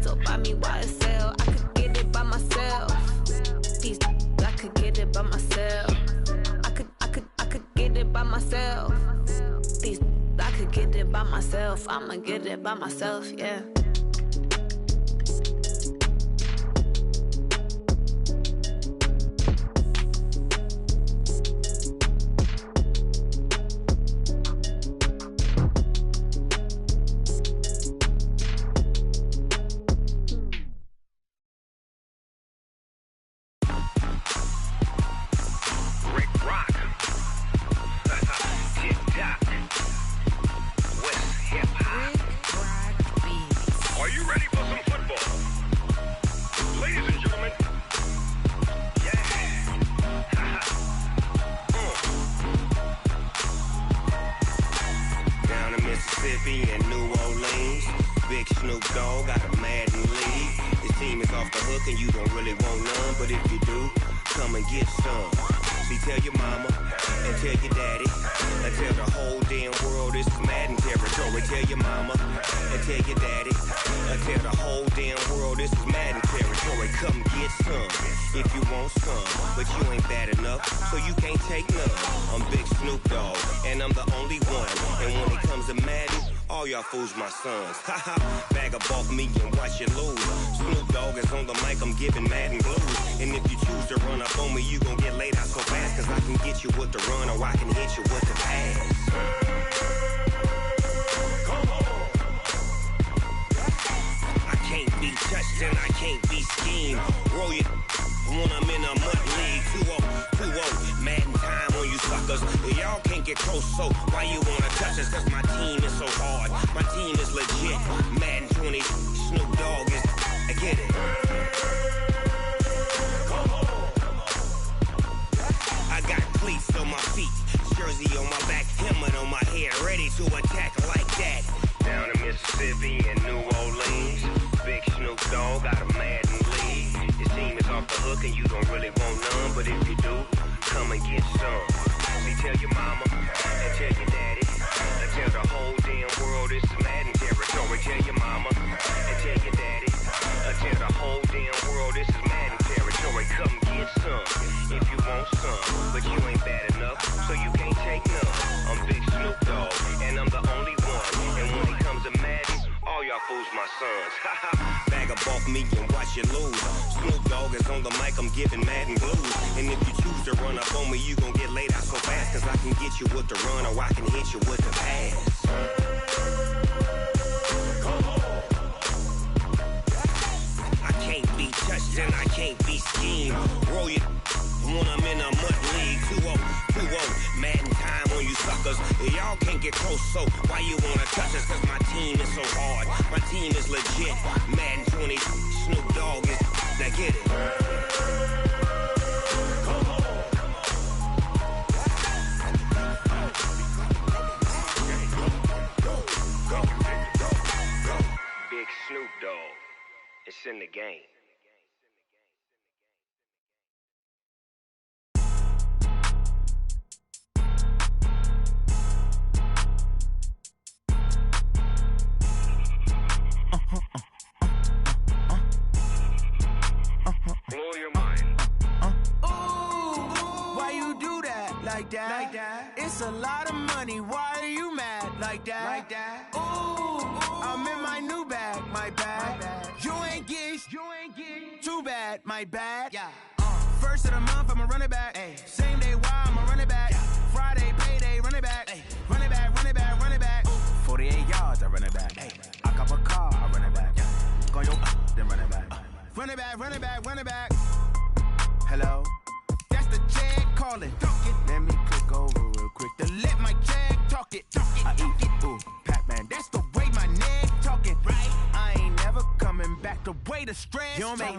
so buy me YSL. I could get it by myself. These I could get it by myself. I could get it by myself. These I could get it by myself. I'ma get it by myself, yeah. Fools my sons. Haha, bag up off me and watch you lose. Snoop Dogg is on the mic, I'm giving Madden blues. And if you choose to run up on me, you gon' get laid out so fast. Cause I can get you with the run or I can hit you with the pass. Come on. I can't be touched and I can't be schemed. Roll you when I'm in a mud league. 2-0, Madden time on you suckers. Y'all can't get close, so why you wanna touch us? Cause my team is so hard. My team is legit. Madden 20, Snoop Dogg is. I get it. Come on. I got cleats on my feet, jersey on my back, helmet on my head, ready to attack like that. Down in Mississippi and New Orleans, big Snoop Dogg got a Madden league. Your team is off the hook and you don't really want none, but if you do, come and get some. See, tell your mama and tell your daddy. Tell the whole damn world it's Madden territory. Tell your mama and tell your daddy. Tell the whole damn world this is Madden territory. Come get some if you want some, but you ain't bad enough, so you can't take none. I'm Big Snoop Dogg, and I'm the only one. And when it comes to Madden, all y'all fools my sons. Bag up off me and watch you lose. Snoop Dogg is on the mic, I'm giving Madden blues. And if you choose to run up on me, you gon' get laid out so fast. Cause I can get you with the run or I can hit you with the pass. Come on. I can't be touched and I can't be schemed. Roll you when I'm in a mud league. 2-0, Madden time on you suckers. Y'all can't get close, so why you wanna touch us? Cause my team is so hard. My team is legit. Madden 20, Snoop Dogg is. Now get it. Come on. Go. Big Snoop Dogg. It's in the game. Blow your mind. Ooh, why you do that? Like that? It's a lot of money. Why are you mad? Like that? Ooh, I'm in my new bag. My bad. You ain't get. Too bad. My bad. Yeah. First of the month, I'ma run it back. Ay. Same day, why I'ma run it back. Yeah. Friday, payday, run it back. Ay. Run it back. 48 yards, I run it back. Ay. I cop a car, I run it back. Yeah. Go yo, then run it back. Run it back. Hello? That's the check calling. Let me click over real quick to let my check talk it. I eat it, ooh, Pac-Man. That's the way my neck talking. Right? I ain't never coming back the way the stress. You don't make.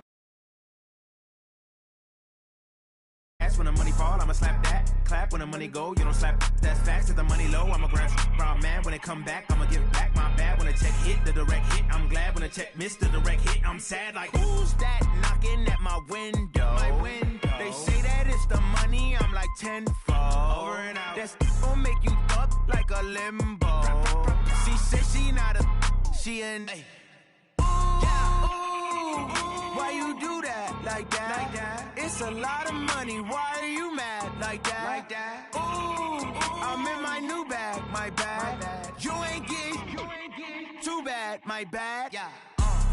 That's when the money fall, I'ma slap that. Clap when the money go, you don't slap. That's facts, if the money low, I'ma grab brown man. When it come back, I'ma give back my bad. When the check hit, the direct hit, I'm glad. When the check missed, the direct hit, I'm sad. Like, who's that knocking at my window? They say that it's the money, I'm like tenfold. Over and out. That's gon' make you up like a limbo. She said she not a, she an, ooh, yeah, ooh. like that? It's a lot of money, why are you mad like that? Ooh, I'm in my new bag, my bad. You ain't get too bad, my bad.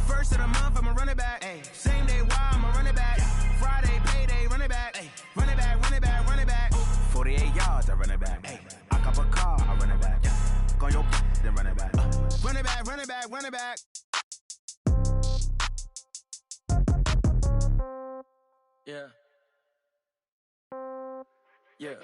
First of the month, I'ma run it back. Same day, why I'ma run it back. Friday, payday, run it back. Run it back, run it back, run it back. 48 yards, I run it back. I cop a car, I run it back. Go your then run it back. Run it back, run it back, run it back. Yeah. Yeah.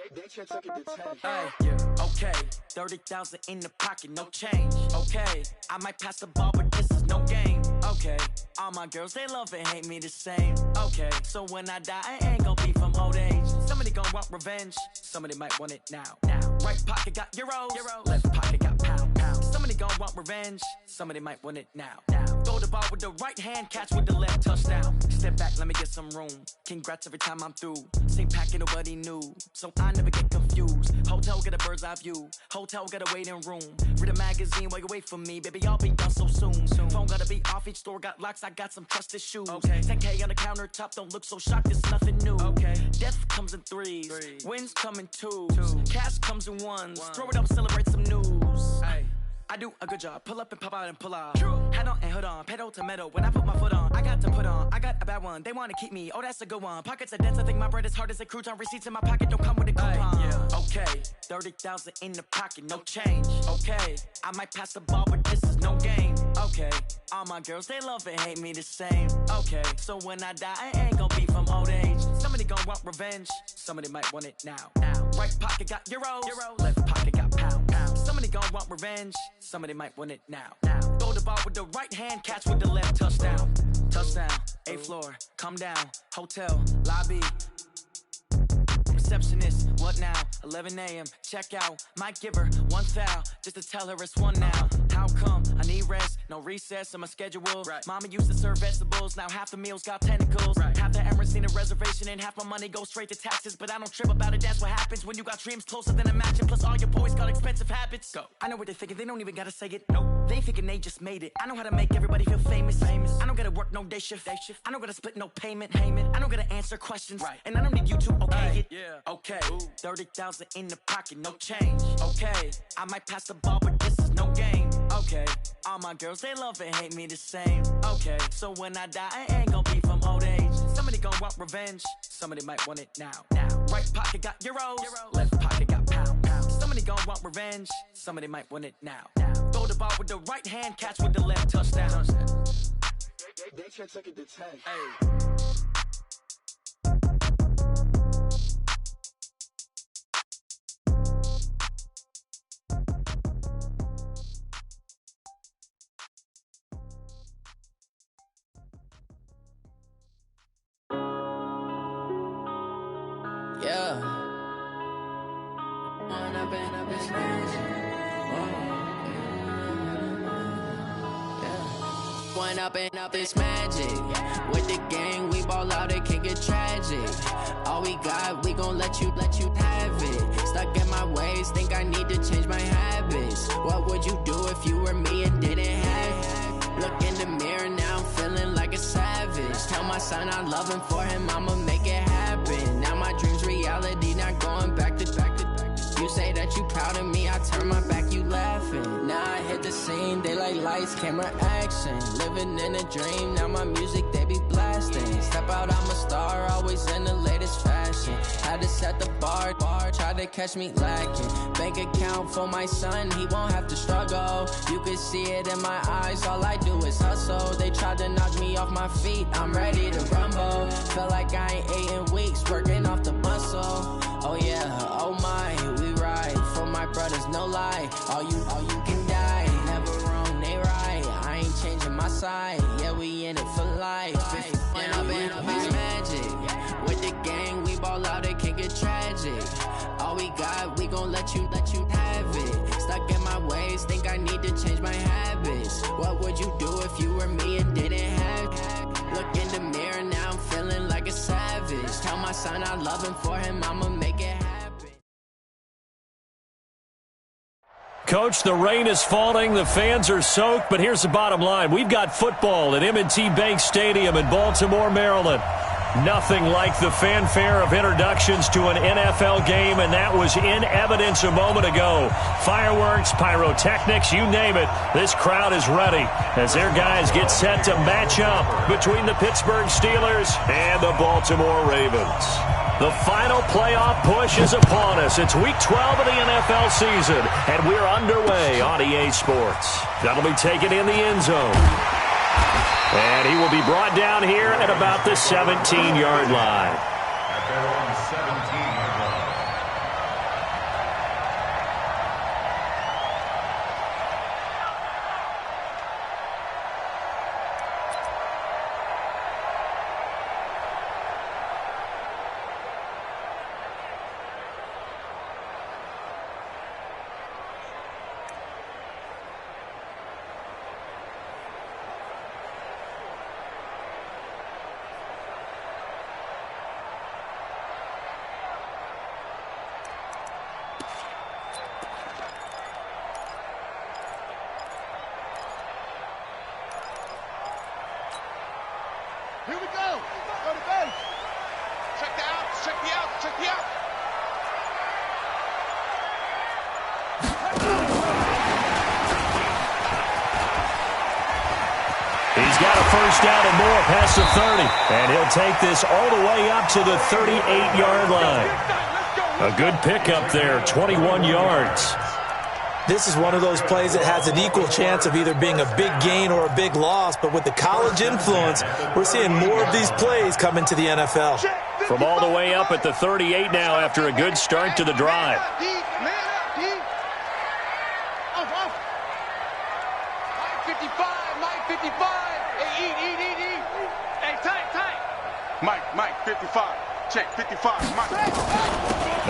Hey, yeah. Okay, 30,000 in the pocket, no change. Okay, I might pass the ball, but this is no game. Okay, all my girls, they love and hate me the same. Okay, so when I die, I ain't gon' be from old age. Somebody gon' want revenge, somebody might want it now. Right pocket got euros, left pocket got pound. Somebody gon' want revenge, somebody might want it now. Throw the ball with the right hand, catch with the left, touchdown. Step back, let me get some room. Congrats every time I'm through. Same packet, nobody knew, so I never get confused. Hotel get a bird's eye view, hotel got a waiting room. Read a magazine while you wait for me, baby, I'll be done so soon. Phone gotta be off, each store got locks, I got some trusted shoes. 10K on the countertop, don't look so shocked, it's nothing new. Death comes in threes, wins come in twos, cash comes in ones. Throw it up, celebrate some news. I do a good job, pull up and pop out and pull out. Head on and hood on, pedal to metal. When I put my foot on, I got to put on. I got a bad one, they wanna keep me, oh that's a good one. Pockets are dense, I think my bread is hard as a crouton. Receipts in my pocket don't come with a coupon. Okay, 30,000 in the pocket, no change. Okay, I might pass the ball, but this is no game. Okay, all my girls, they love and hate me the same. Okay, so when I die, I ain't gon' be from old age. Somebody gon' want revenge, somebody might want it now. Right pocket got euros, left pocket got pound. Somebody gon' want revenge, somebody might want it now. Throw the ball with the right hand, catch with the left, touchdown. Touchdown, 8th floor, come down, hotel, lobby. Receptionist, what now? 11 a.m., check out. Might give her one foul, just to tell her it's one now. How come? I need rest, no recess in my schedule. Mama used to serve vegetables, now half the meals got tentacles. Half the Emirates need a reservation and half my money goes straight to taxes. But I don't trip about it, that's what happens when you got dreams closer than a mansion. Plus all your boys got expensive habits. Go. I know what they're thinking, they don't even gotta say it. Nope. They thinking they just made it. I know how to make everybody feel famous. I don't gotta work no day shift. I don't gotta split no payment. I don't gotta answer questions. And I don't need you to okay it. Okay, 30,000 in the pocket, no change. Okay, I might pass the ball, but this is no game. Okay, all my girls, they love and hate me the same. Okay, so when I die, I ain't gon' be from old age. Somebody gon' want revenge, somebody might want it now. Right pocket got euros, left pocket got pound. Somebody gon' want revenge, somebody might want it now. Throw the ball with the right hand, catch with the left, touchdown. They can't take it to 10. Up this magic. With the gang, we ball out, it can get tragic. All we got, we gon' let you have it. Stuck in my ways, think I need to change my habits. What would you do if you were me and didn't have it? Look in the mirror, now I'm feeling like a savage. Tell my son I love him, for him I'ma make it happen. Now my dream's reality, not going back to. You say that you proud of me, I turn my back, you laughing. Now I hit the scene, they like lights, camera, action. Living in a dream, now my music, they be blasting. Step out, I'm a star, always in the latest fashion. Had to set the bar, try to catch me lacking. Bank account for my son, he won't have to struggle. You can see it in my eyes, all I do is hustle. They tried to knock me off my feet, I'm ready to rumble. Felt like I ain't ate in weeks, working off the muscle. Oh yeah, oh my, we ride for my brothers, no lie. All you can die, never wrong, they right. I ain't changing my side, yeah, we in it for life. When I've been up is magic. With the gang, we ball out, it can get tragic. All we got, we gon' let you have it. Stuck in my ways, think I need to change my habits. What would you do if you were me and didn't have it? Look in the mirror, now I'm feeling like a savage. Tell my son I love him, for him I'ma make it happen. Coach, the rain is falling, the fans are soaked, but here's the bottom line. We've got football at M&T Bank Stadium in Baltimore, Maryland. Nothing like the fanfare of introductions to an NFL game, and that was in evidence a moment ago. Fireworks, pyrotechnics, you name it. This crowd is ready as their guys get set to match up between the Pittsburgh Steelers and the Baltimore Ravens. The final playoff push is upon us. It's Week 12 of the NFL season, and we're underway on EA Sports. That'll be taken in the end zone. And he will be brought down here at about the 17-yard line. At their own 17-yard line. Here we go. Go to base. Check the out. Check the out. Check the out. He's got a first down and more past the 30. And he'll take this all the way up to the 38-yard line. A good pickup there, 21 yards. This is one of those plays that has an equal chance of either being a big gain or a big loss, but with the college influence, we're seeing more of these plays come into the NFL. From all the way up at the 38 now after a good start to the drive. Man up, D. Off. Mike 55, Mike 55. Hey, eat. Hey, tight. Mike 55. Check 55, Mike.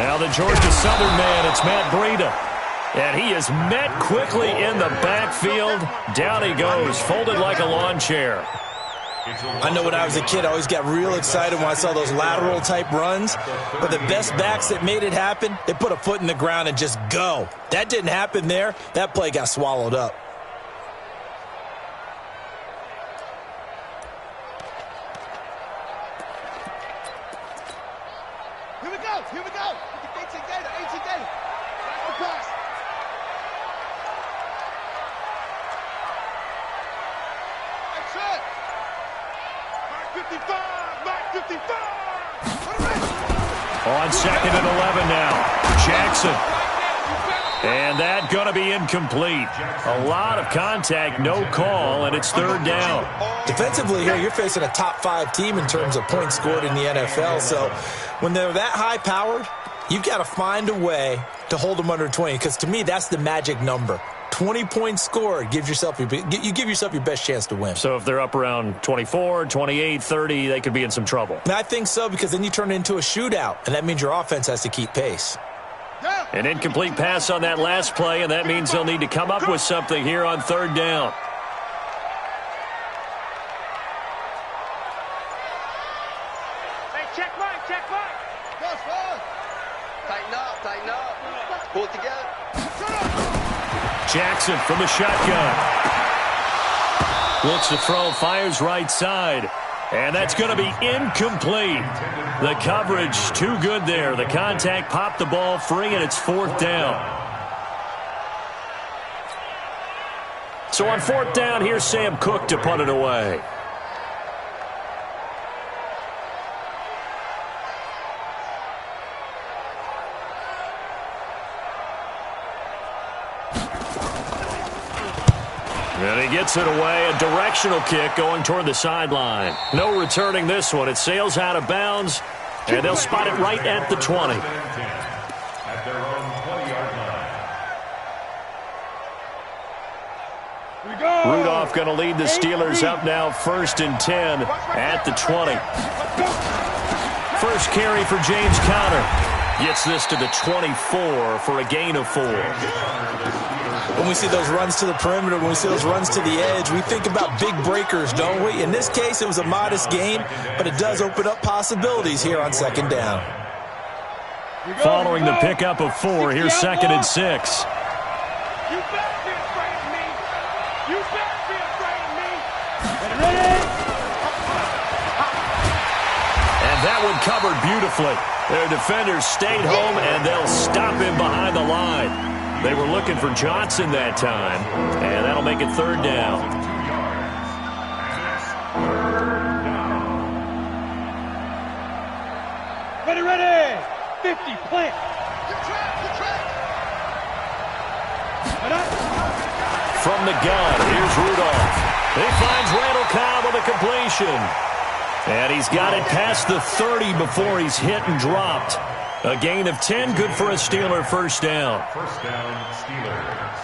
Now the Georgia Southern man, it's Matt Breida. And he is met quickly in the backfield. Down he goes, folded like a lawn chair. I know when I was a kid, I always got real excited when I saw those lateral-type runs. But the best backs that made it happen, they put a foot in the ground and just go. That didn't happen there. That play got swallowed up. Here we go. 18 data. Right pass. That's it. Mike 55. On second and 11 now. Jackson. And that going to be incomplete. A lot of contact, no call, and it's third down. Defensively here, you're facing a top-5 team in terms of points scored in the NFL. So when they're that high-powered, you've got to find a way to hold them under 20, because to me, that's the magic number. 20 points scored, you give yourself your best chance to win. So if they're up around 24, 28, 30, they could be in some trouble. And I think so, because then you turn it into a shootout, and that means your offense has to keep pace. An incomplete pass on that last play, and that means they'll need to come up with something here on third down. Hey, check Mike. Tighten up. Pull it together. Jackson from the shotgun. Looks to throw, fires right side. And that's going to be incomplete. The coverage too good there. The contact popped the ball free, and it's fourth down. So on fourth down, here's Sam Cook to punt it away. And he gets it away, a directional kick going toward the sideline. No returning this one. It sails out of bounds, and they'll spot it right at the 20. At their own 20-yard line. Rudolph going to lead the Steelers up now, 1st and 10 at the 20. First carry for James Conner. Gets this to the 24 for a gain of 4. When we see those runs to the perimeter, when we see those runs to the edge, we think about big breakers, don't we? In this case, it was a modest gain, but it does open up possibilities here on second down. Following the pickup of 4, here's 2nd and 6. You better be afraid of me. You better be afraid of me. Ready? that one covered beautifully. Their defenders stayed home, and they'll stop him behind the line. They were looking for Johnson that time, and that'll make it third down. Ready. 50, plant. From the gun, here's Rudolph. He finds Randall Cobb with a completion. And he's got it past the 30 before he's hit and dropped. A gain of 10, good for a Steeler first down. First down, Steelers.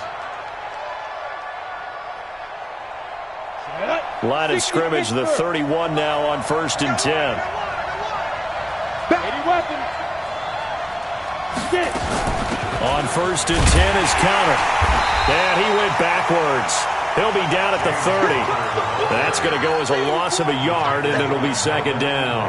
Line of scrimmage, the 31 now on 1st and 10. On 1st and 10 is Connor. And he went backwards. He'll be down at the 30. That's going to go as a loss of a yard, and it'll be second down.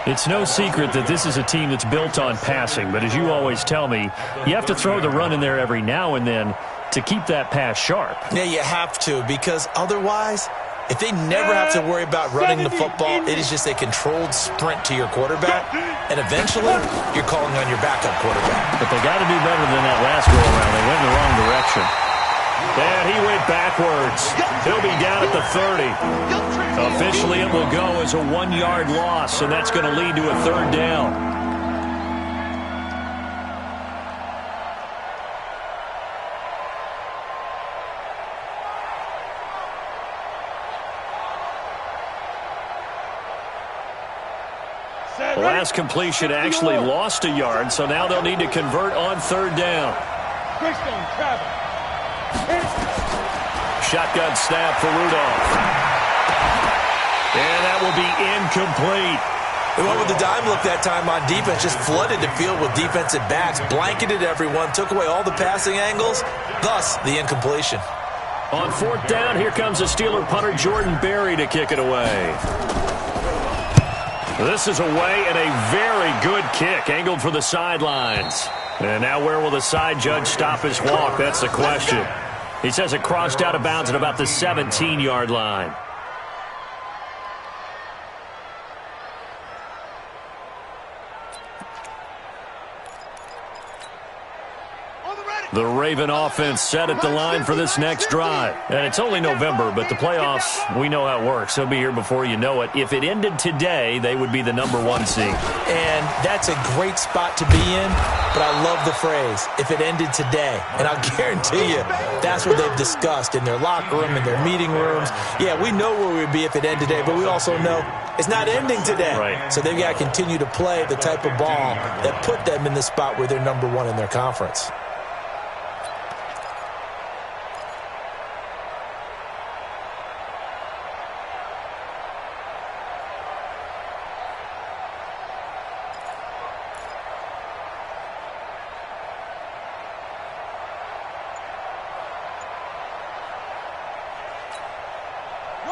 It's no secret that this is a team that's built on passing, but as you always tell me, you have to throw the run in there every now and then to keep that pass sharp. Yeah, you have to, because otherwise, if they never have to worry about running the football, it is just a controlled sprint to your quarterback, and eventually you're calling on your backup quarterback. But they got to do better than that last go-around. They went in the wrong direction. And he went backwards. He'll be down at the 30. Officially, it will go as a 1-yard loss, and that's going to lead to a third down. The last completion actually lost a yard, so now they'll need to convert on third down. Shotgun snap for Rudolph. And that will be incomplete. They went with the dime look that time on defense, just flooded the field with defensive backs, blanketed everyone, took away all the passing angles, thus the incompletion. On 4th down, here comes the Steeler punter Jordan Berry to kick it away. This is away and a very good kick, angled for the sidelines. And now where will the side judge stop his walk? That's the question. He says it crossed out of bounds at about the 17-yard line. The Raven offense set at the line for this next drive. And it's only November, but the playoffs, we know how it works. They'll be here before you know it. If it ended today, they would be the #1 seed. And that's a great spot to be in, but I love the phrase, if it ended today. And I'll guarantee you, that's what they've discussed in their locker room, in their meeting rooms. Yeah, we know where we'd be if it ended today, but we also know it's not ending today. Right. So they've got to continue to play the type of ball that put them in the spot where they're #1 in their conference.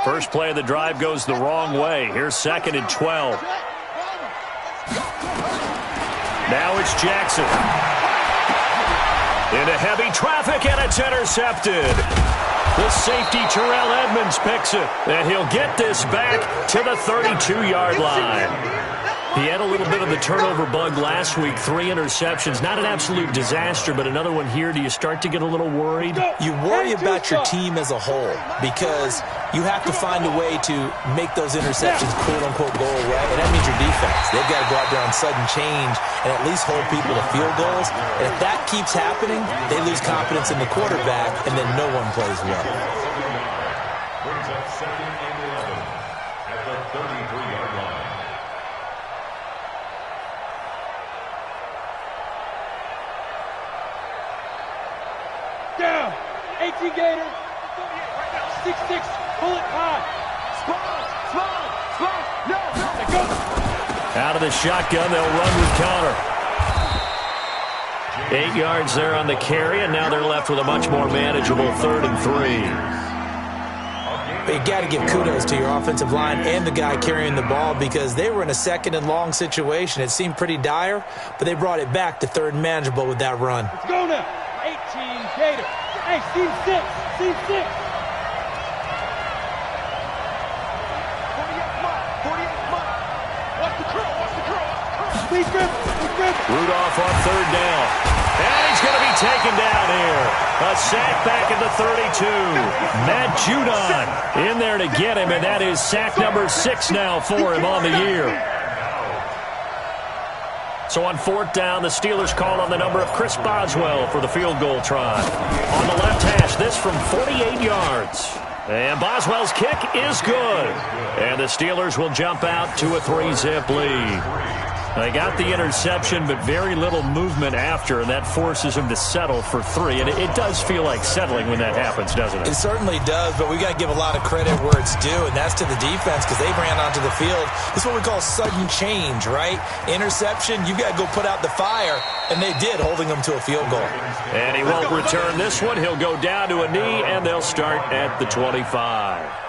First play of the drive goes the wrong way. Here's 2nd and 12. Now it's Jackson. Into heavy traffic, and it's intercepted. The safety, Terrell Edmonds, picks it. And he'll get this back to the 32-yard line. He had a little bit of the turnover bug last week, 3 interceptions. Not an absolute disaster, but another one here. Do you start to get a little worried? You worry about your team as a whole because you have to find a way to make those interceptions, quote-unquote, go away, and that means your defense. They've got to go out there on sudden change and at least hold people to field goals. And if that keeps happening, they lose confidence in the quarterback, and then no one plays well. Brings up 2nd and 11 at the 33-yard line. Down. 18 Gator. 6-6. Pull it high. Spot. No. Go. Out of the shotgun, they'll run with Counter. 8 yards there on the carry, and now they're left with a much more manageable 3rd and 3. But you got to give kudos to your offensive line and the guy carrying the ball because they were in a 2nd and long situation. It seemed pretty dire, but they brought it back to 3rd and manageable with that run. Let's go now. 18 Gator. Hey, C6. 48 Watch the curl. Rudolph on third down. And he's going to be taken down here. A sack back at the 32. Matt Judon in there to get him, and that is sack number 6 now for him on the year. So on fourth down, the Steelers call on the number of Chris Boswell for the field goal try. On the left hash, this from 48 yards. And Boswell's kick is good. And the Steelers will jump out to a 3-zip lead. They got the interception, but very little movement after, and that forces him to settle for 3. And it does feel like settling when that happens, doesn't it? It certainly does, but we got to give a lot of credit where it's due, and that's to the defense because they ran onto the field. This is what we call sudden change, right? Interception, you got to go put out the fire, and they did, holding them to a field goal. And he won't return this one. He'll go down to a knee, and they'll start at the 25.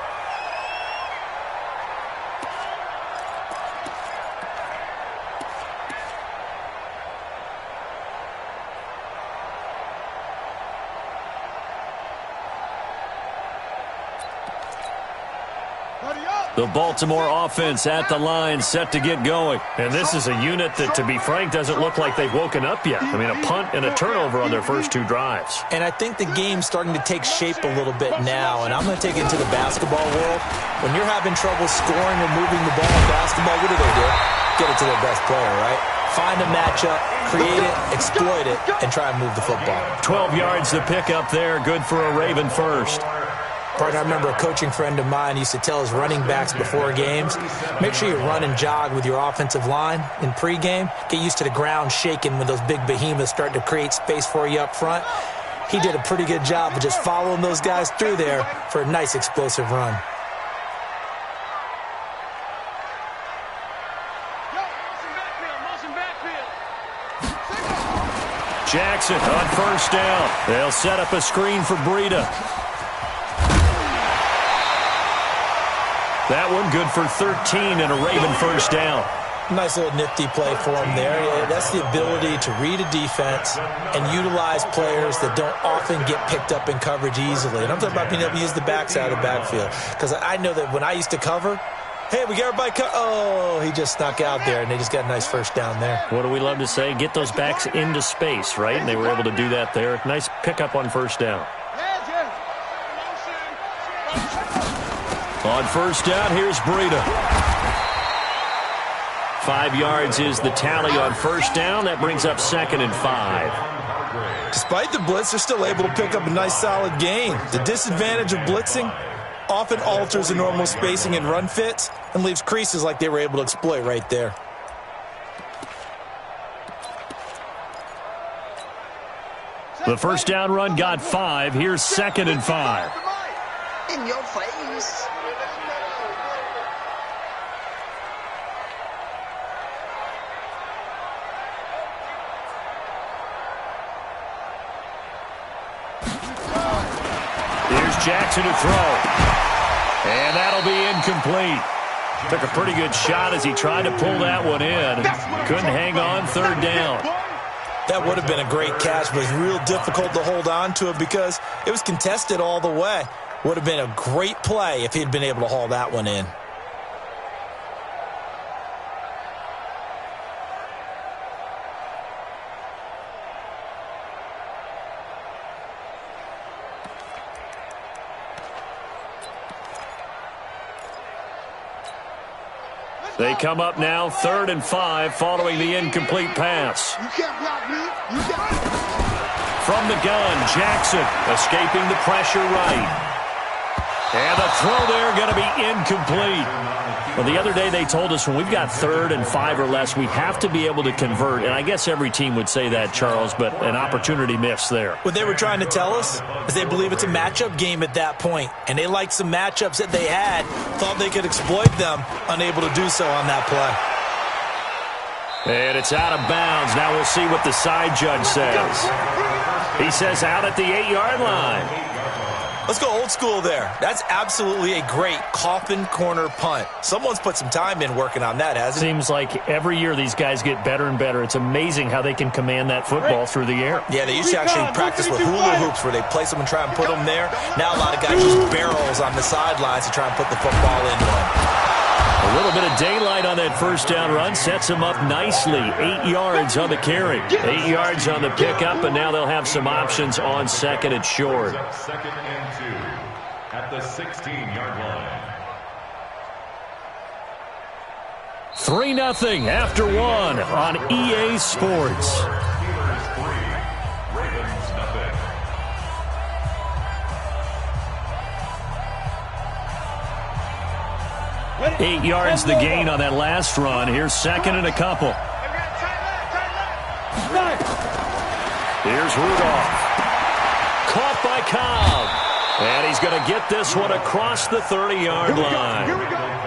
The Baltimore offense at the line, set to get going. And this is a unit that, to be frank, doesn't look like they've woken up yet. I mean, a punt and a turnover on their first 2 drives. And I think the game's starting to take shape a little bit now, and I'm going to take it into the basketball world. When you're having trouble scoring or moving the ball in basketball, what do? Get it to their best player, right? Find a matchup, create it, exploit it, and try and move the football. 12 yards to pick up there, good for a Raven first. Partner, I remember a coaching friend of mine used to tell his running backs before games, make sure you run and jog with your offensive line in pregame. Get used to the ground shaking when those big behemoths start to create space for you up front. He did a pretty good job of just following those guys through there for a nice explosive run. Jackson on first down. They'll set up a screen for Breida. That one good for 13 and a Raven first down. Nice little nifty play for him there. Yeah, that's the ability to read a defense and utilize players that don't often get picked up in coverage easily. And I'm talking about being able to use the backside of the backfield. Because I know that when I used to cover, hey, we got everybody oh, he just snuck out there, and they just got a nice first down there. What do we love to say? Get those backs into space, right? And they were able to do that there. Nice pickup on first down. On first down, here's Breida. 5 yards is the tally on first down. That brings up 2nd and 5. Despite the blitz, they're still able to pick up a nice solid gain. The disadvantage of blitzing often alters the normal spacing and run fits and leaves creases like they were able to exploit right there. The first down run got 5. Here's 2nd and 5. In your face. Here's Jackson to throw. And that'll be incomplete. Took a pretty good shot as he tried to pull that one in. Couldn't hang on third down. That would have been a great catch, but it was real difficult to hold on to it because it was contested all the way. Would have been a great play if he'd been able to haul that one in. They come up now, 3rd and 5, following the incomplete pass. You can't block me. You can't. From the gun, Jackson escaping the pressure right. And the throw there going to be incomplete. Well, the other day they told us when we've got 3rd and 5 or less, we have to be able to convert. And I guess every team would say that, Charles, but an opportunity missed there. What they were trying to tell us is they believe it's a matchup game at that point. And they liked some matchups that they had, thought they could exploit them, unable to do so on that play. And it's out of bounds. Now we'll see what the side judge says. He says out at the 8-yard line. Let's go old school there. That's absolutely a great coffin corner punt. Someone's put some time in working on that, hasn't it? Seems like every year these guys get better and better. It's amazing how they can command that football through the air. Yeah, they used to actually practice with hula hoops where they place them and try and put them there. Now a lot of guys use barrels on the sidelines to try and put the football in one. A little bit of daylight on that first down run sets them up nicely. 8 yards on the carry. 8 yards on the pickup, and now they'll have some options on second and short. Second and 2 at the 16-yard line. 3-0 after 1 on EA Sports. Steelers 3, Ravens 0. 8 yards the gain on that last run. Here's second and a couple. Here's Rudolph. Caught by Cobb. And he's going to get this one across the 30-yard line.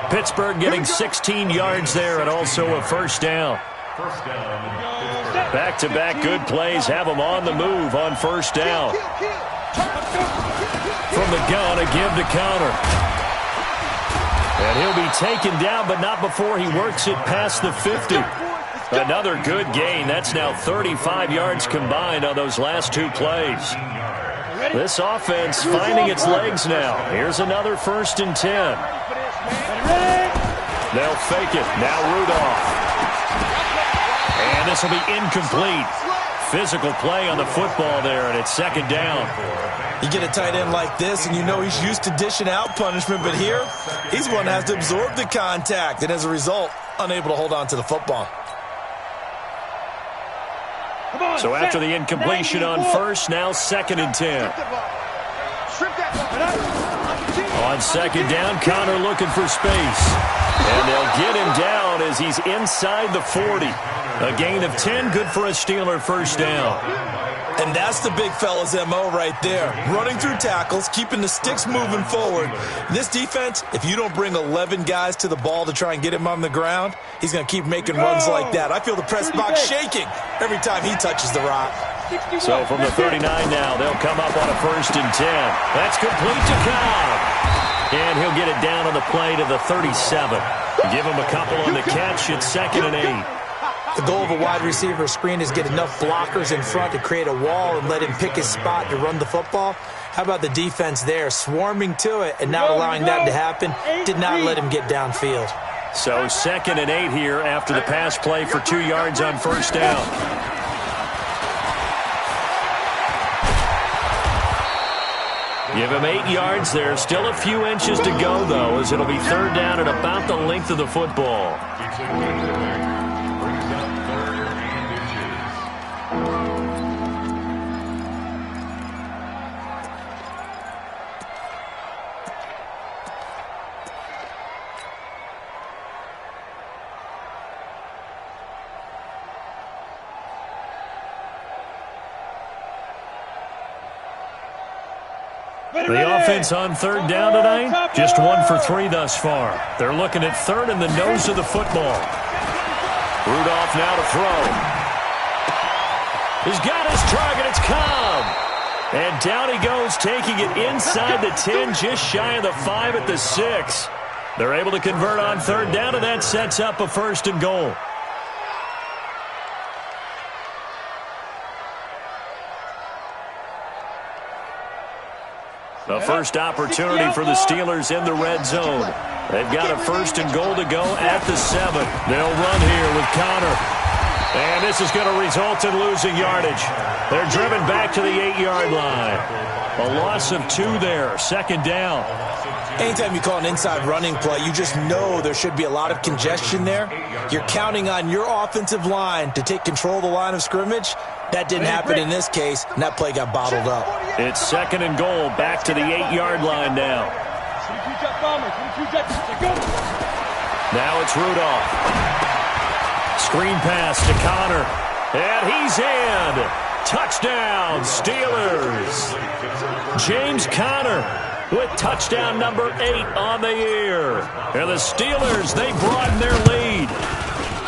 Pittsburgh getting 16 yards there and also a first down. Back-to-back good plays have them on the move on first down. From the gun, a give to Counter. And he'll be taken down, but not before he works it past the 50. Another good gain. That's now 35 yards combined on those last 2 plays. This offense finding its legs now. Here's another 1st and 10. They'll fake it. Now Rudolph. And this will be incomplete. Physical play on the football there, and it's second down. You get a tight end like this, and you know he's used to dishing out punishment, but here, he's the one that has to absorb the contact, and as a result, unable to hold on to the football. So after the incompletion on first, now 2nd and 10. On second down, Connor looking for space. And they'll get him down as he's inside the 40. A gain of 10, good for a Steeler first down. And that's the big fella's MO right there. Running through tackles, keeping the sticks moving forward. This defense, if you don't bring 11 guys to the ball to try and get him on the ground, he's going to keep making runs like that. I feel the press box shaking every time he touches the rock. So from the 39 now, they'll come up on a 1st and 10. That's complete to Cobb. And he'll get it down on the play to the 37. Give him a couple on the catch. It's 2nd and 8. The goal of a wide receiver screen is get enough blockers in front to create a wall and let him pick his spot to run the football. How about the defense there, swarming to it and not allowing that to happen? Did not let him get downfield. So 2nd and 8 here after the pass play for 2 yards on first down. Give him 8 yards there. Still a few inches to go, though, as it'll be 3rd down at about the length of the football. The offense on 3rd down tonight, just 1 for 3 thus far. They're looking at 3rd and the nose of the football. Rudolph now to throw. He's got his target. It's Cobb. And down he goes, taking it inside the 10, just shy of the 5 at the 6. They're able to convert on 3rd down, and that sets up a 1st and goal. The first opportunity for the Steelers in the red zone. They've got a 1st and goal to go at the 7. They'll run here with Connor. And this is going to result in losing yardage. They're driven back to the 8-yard line. A loss of 2 there, 2nd down. Anytime you call an inside running play, you just know there should be a lot of congestion there. You're counting on your offensive line to take control of the line of scrimmage. That didn't happen in this case, and that play got bottled up. It's 2nd and goal, back to the 8-yard line now. Now it's Rudolph. Screen pass to Connor. And he's in. Touchdown, Steelers. James Conner with touchdown number 8 on the year. And the Steelers, they broaden their lead.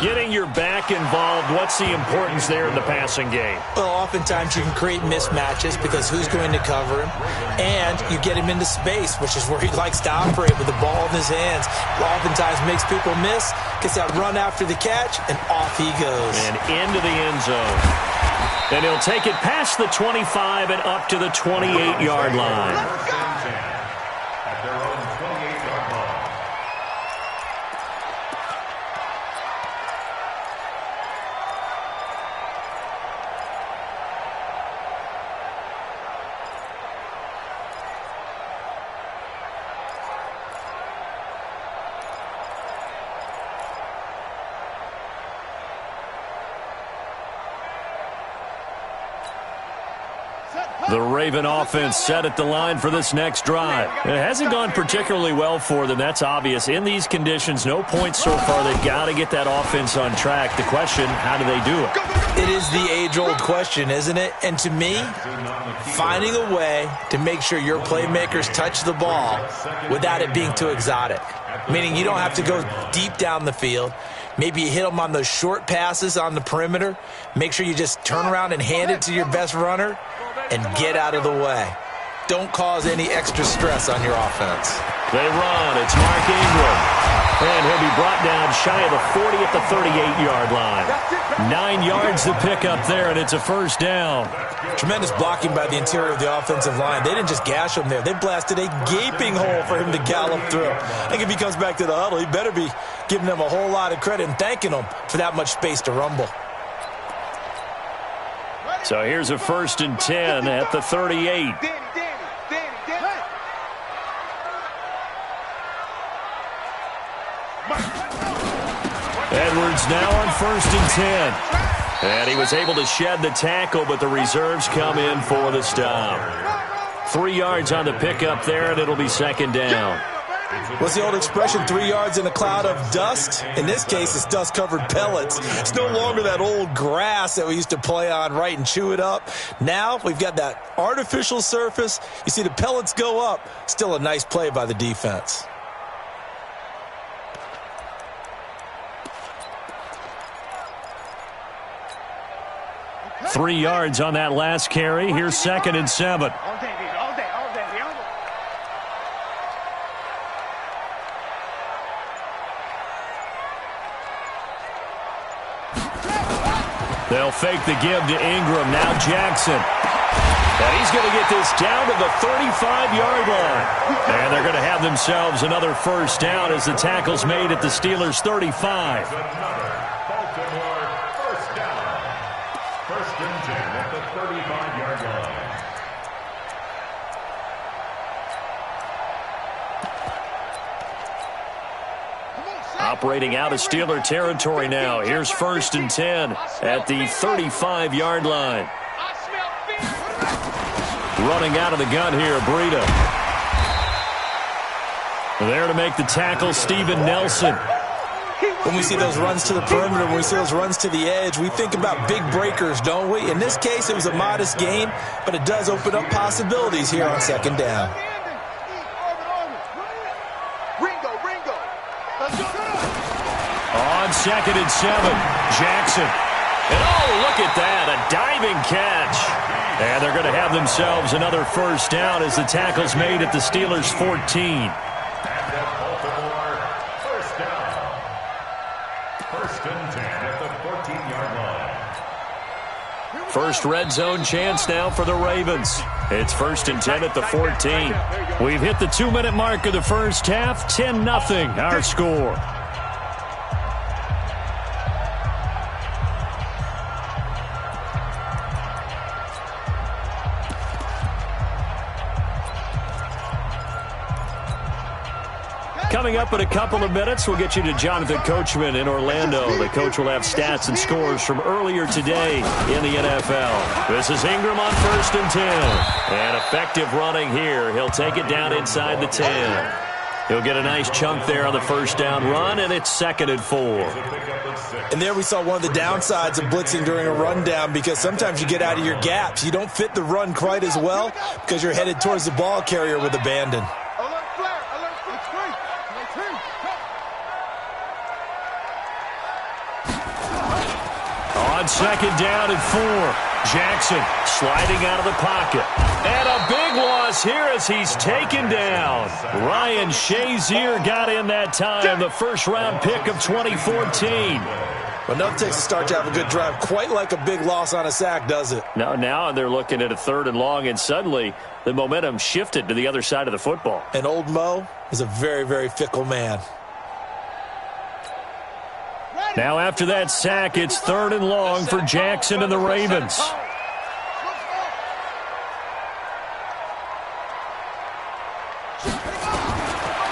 Getting your back involved, what's the importance there in the passing game? Well, oftentimes you can create mismatches because who's going to cover him? And you get him into space, which is where he likes to operate with the ball in his hands. Oftentimes makes people miss, gets that run after the catch, and off he goes. And into the end zone. And he'll take it past the 25 and up to the 28-yard line. The Raven offense set at the line for this next drive. It hasn't gone particularly well for them. That's obvious. In these conditions, no points so far. They've got to get that offense on track. The question, how do they do it? It is the age-old question, isn't it? And to me, finding a way to make sure your playmakers touch the ball without it being too exotic. Meaning you don't have to go deep down the field. Maybe you hit them on those short passes on the perimeter. Make sure you just turn around and hand it to your best runner and get out of the way. Don't cause any extra stress on your offense. They run. It's Mark Ingram. And he'll be brought down shy of the 40 at the 38-yard line. 9 yards to pick up there, and it's a first down. Tremendous blocking by the interior of the offensive line. They didn't just gash him there. They blasted a gaping hole for him to gallop through. I think if he comes back to the huddle, he better be giving them a whole lot of credit and thanking them for that much space to rumble. So here's a 1st and 10 at the 38. Edwards now on 1st and 10. And he was able to shed the tackle, but the reserves come in for the stop. 3 yards on the pickup there, and it'll be 2nd down. What's the old expression, 3 yards in a cloud of dust? In this case, it's dust-covered pellets. It's no longer that old grass that we used to play on, right, and chew it up. Now we've got that artificial surface. You see the pellets go up. Still a nice play by the defense. Three yards on that last carry. Here's 2nd and 7. They'll fake the give to Ingram. Now Jackson. And he's going to get this down to the 35-yard line. And they're going to have themselves another first down as the tackle's made at the Steelers' 35. Operating out of Steeler territory now. Here's 1st and 10 at the 35-yard line. Running out of the gun here, Breida. There to make the tackle, Steven Nelson. When we see those runs to the perimeter, when we see those runs to the edge, we think about big breakers, don't we? In this case, it was a modest gain, but it does open up possibilities here on 2nd down. On 2nd and 7, Jackson. And oh, look at that, a diving catch. And they're going to have themselves another first down as the tackle's made at the Steelers' 14. First red zone chance now for the Ravens. It's 1st and 10 at the 14. We've hit the 2-minute mark of the first half. 10-0 our score. Coming up in a couple of minutes, we'll get you to Jonathan Coachman in Orlando. The coach will have stats and scores from earlier today in the NFL. This is Ingram on 1st and 10. And effective running here. He'll take it down inside the 10. He'll get a nice chunk there on the first down run, and it's 2nd and 4. And there we saw one of the downsides of blitzing during a rundown, because sometimes you get out of your gaps. You don't fit the run quite as well because you're headed towards the ball carrier with abandon. On 2nd down and 4, Jackson sliding out of the pocket. And a big loss here as he's taken down. Ryan Shazier got in that time, the first-round pick of 2014. Well, enough takes a start to have a good drive. Quite like a big loss on a sack, does it? Now they're looking at a 3rd and long, and suddenly the momentum shifted to the other side of the football. And old Mo is a very, very fickle man. Now after that sack, it's 3rd and long for Jackson and the Ravens.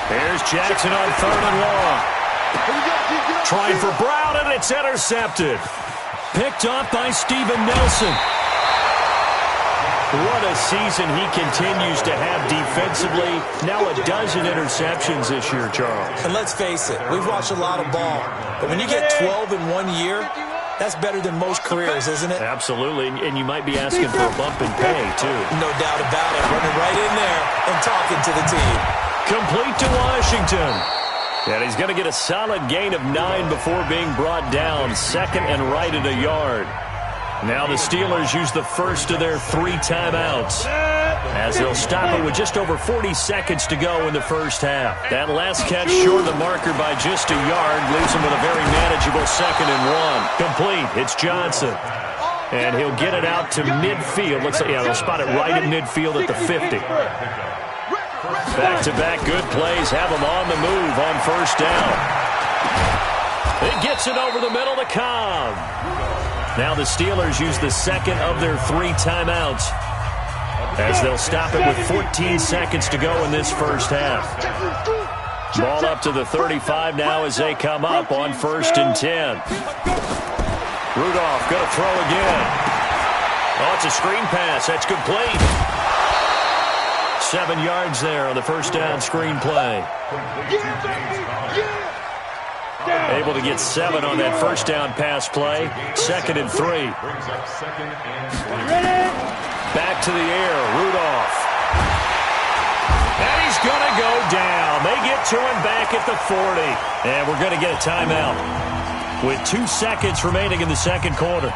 Here's Jackson on 3rd and long. Trying for Brown, and it's intercepted. Picked off by Steven Nelson. What a season he continues to have defensively. Now a dozen interceptions this year, Charles. And let's face it, we've watched a lot of ball. But when you get 12 in 1 year, that's better than most careers, isn't it? Absolutely, and you might be asking for a bump in pay, too. No doubt about it. Running right in there and talking to the team. Complete to Washington. And he's going to get a solid gain of 9 before being brought down. Second and right at a yard. Now the Steelers use the first of their 3 timeouts, as they'll stop it with just over 40 seconds to go in the first half. That last catch short of the marker by just a yard leaves him with a very manageable 2nd and 1. Complete. It's Johnson. And he'll get it out to midfield. Looks like, yeah, they'll spot it right at midfield at the 50. Back-to-back good plays have him on the move on first down. He gets it over the middle to Cobb. Now the Steelers use the second of their 3 timeouts, as they'll stop it with 14 seconds to go in this first half. Ball up to the 35 now as they come up on 1st and 10. Rudolph going to throw again. Oh, it's a screen pass. That's complete. 7 yards there on the first down screen play. Able to get 7 on that first down pass play. 2nd and 3. Back to the air, Rudolph. And he's going to go down. They get to him back at the 40. And we're going to get a timeout with 2 seconds remaining in the second quarter.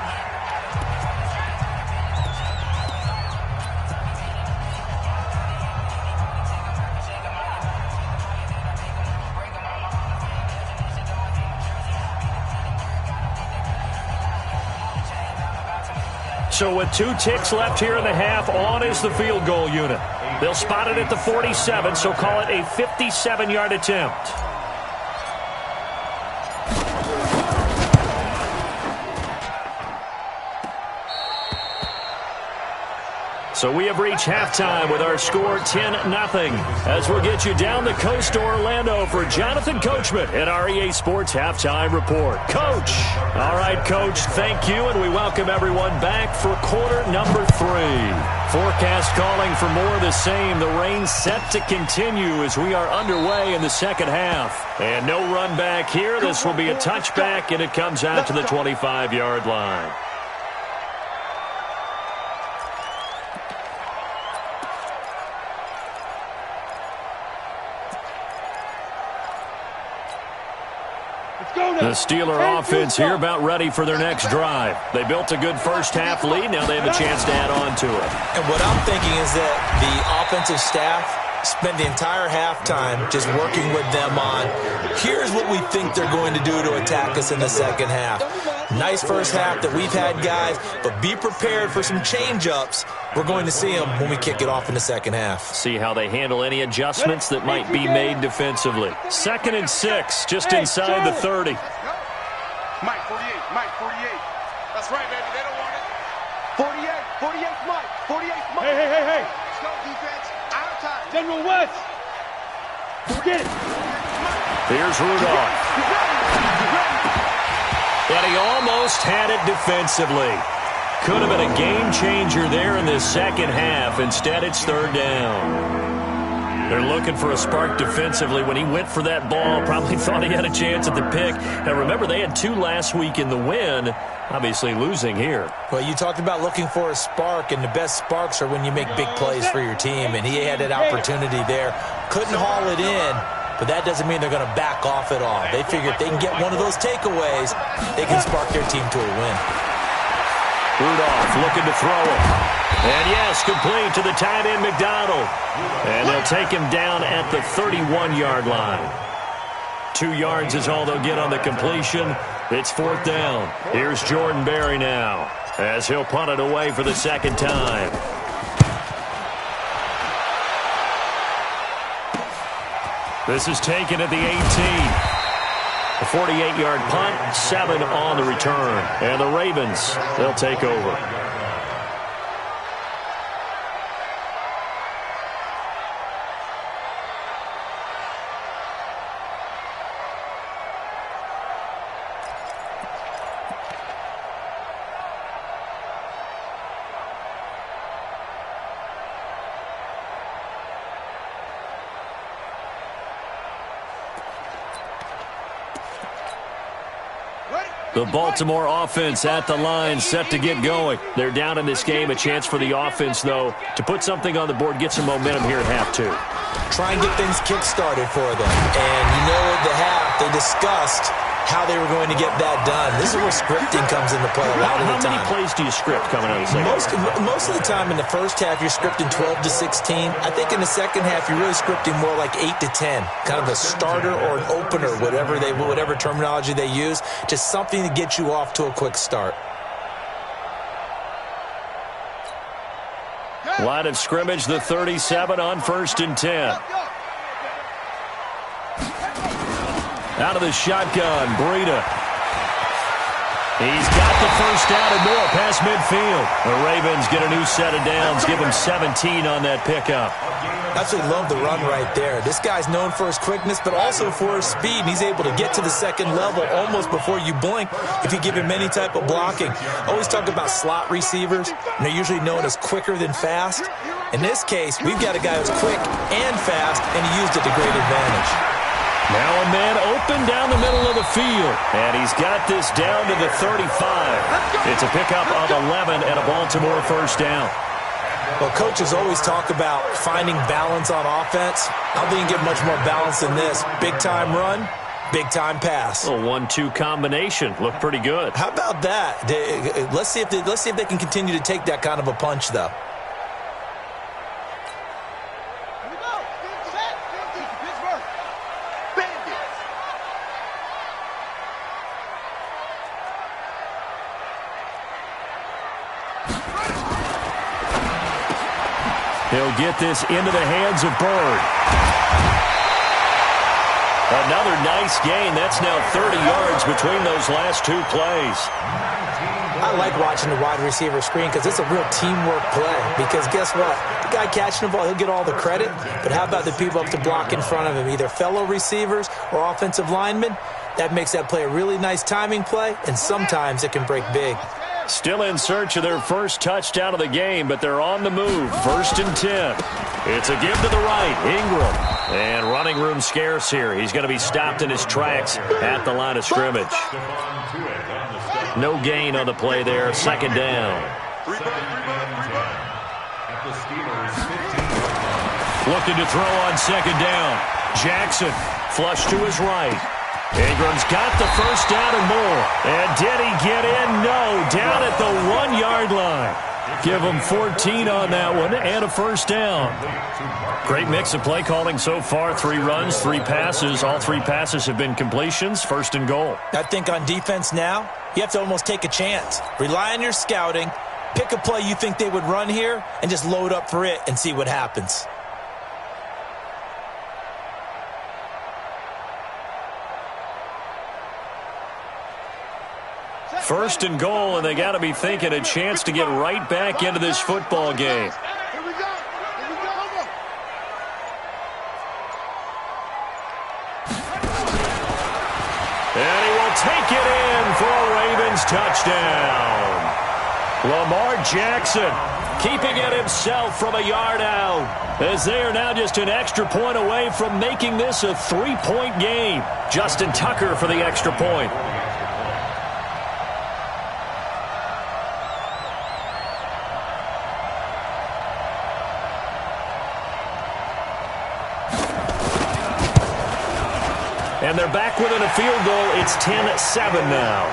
So with 2 ticks left here in the half, on is the field goal unit. They'll spot it at the 47, so call it a 57-yard attempt. So we have reached halftime with our score 10-0. As we'll get you down the coast to Orlando for Jonathan Coachman at our EA Sports Halftime Report. Coach. All right, Coach, thank you, and we welcome everyone back for quarter number 3. Forecast calling for more of the same. The rain set to continue as we are underway in the second half. And no run back here. This will be a touchback, and it comes out to the 25-yard line. The Steeler offense here about ready for their next drive. They built a good first half lead. Now they have a chance to add on to it. And what I'm thinking is that the offensive staff spent the entire halftime just working with them on, here's what we think they're going to do to attack us in the second half. Nice first half that we've had, guys, but be prepared for some change-ups. We're going to see them when we kick it off in the second half. See how they handle any adjustments that might be made defensively. 2nd and 6, just inside the 30. Mike 48, Mike 48. That's right, baby. They don't want it. 48, 48, Mike. 48, Mike. Hey. Let's go, defense. Out of time. General West. Get it. Here's Rudolph. And he almost had it defensively. Could have been a game changer there in the second half. Instead, it's 3rd down. They're looking for a spark defensively. When he went for that ball, probably thought he had a chance at the pick. Now, remember, they had 2 last week in the win. Obviously losing here. Well, you talked about looking for a spark, and the best sparks are when you make big plays for your team, and he had that opportunity there. Couldn't haul it in, but that doesn't mean they're going to back off at all. They figure if they can get one of those takeaways, they can spark their team to a win. Rudolph looking to throw it. And yes, complete to the tight end, McDonald. And they'll take him down at the 31-yard line. 2 yards is all they'll get on the completion. It's 4th down. Here's Jordan Berry now, as he'll punt it away for the second time. This is taken at the 18. A 48-yard punt, 7 on the return. And the Ravens, they'll take over. The Baltimore offense at the line, set to get going. They're down in this game. A chance for the offense, though, to put something on the board, get some momentum here at half two. Try and get things kick-started for them. And you know at the half, they discussed how they were going to get that done. This is where scripting comes into play a lot of the time. How many plays do you script coming out of the second half? Most of the time in the first half, you're scripting 12 to 16. I think in the second half, you're really scripting more like 8 to 10. Kind of a starter or an opener, whatever terminology they use, just something to get you off to a quick start. Line of scrimmage, the 37 on 1st and 10. Out of the shotgun, Breida. He's got the first down and more past midfield. The Ravens get a new set of downs, give him 17 on that pickup. Absolutely love the run right there. This guy's known for his quickness, but also for his speed. And he's able to get to the second level almost before you blink if you give him any type of blocking. Always talk about slot receivers, and they're usually known as quicker than fast. In this case, we've got a guy who's quick and fast, and he used it to great advantage. Now a man open down the middle of the field, and he's got this down to the 35. It's a pickup of 11 and a Baltimore first down. Well, coaches always talk about finding balance on offense. I don't think you can get much more balance than this. Big-time run, big-time pass. A 1-2 combination. Looked pretty good. How about that? Let's see if they can continue to take that kind of a punch, though. He'll get this into the hands of Bird. Another nice gain. That's now 30 yards between those last two plays. I like watching the wide receiver screen because it's a real teamwork play. Because guess what? The guy catching the ball, he'll get all the credit. But how about the people up to block in front of him, either fellow receivers or offensive linemen? That makes that play a really nice timing play, and sometimes it can break big. Still in search of their first touchdown of the game, but they're on the move. 1st and 10. It's a give to the right. Ingram. And running room scarce here. He's going to be stopped in his tracks at the line of scrimmage. No gain on the play there. 2nd down. Looking to throw on 2nd down. Jackson flush to his right. Ingram's got the first down and more. And did he get in? No. Down at the 1-yard line. Give him 14 on that one and a first down. Great mix of play calling so far. 3 runs, 3 passes. All 3 passes have been completions. 1st and goal. I think on defense now, you have to almost take a chance. Rely on your scouting. Pick a play you think they would run here and just load up for it and see what happens. First and goal, and they got to be thinking a chance to get right back into this football game. Here we go. Here we go. And he will take it in for a Ravens touchdown. Lamar Jackson keeping it himself from a yard out, as they are now just an extra point away from making this a 3-point game. Justin Tucker for the extra point. And they're back within a field goal. It's 10-7 now.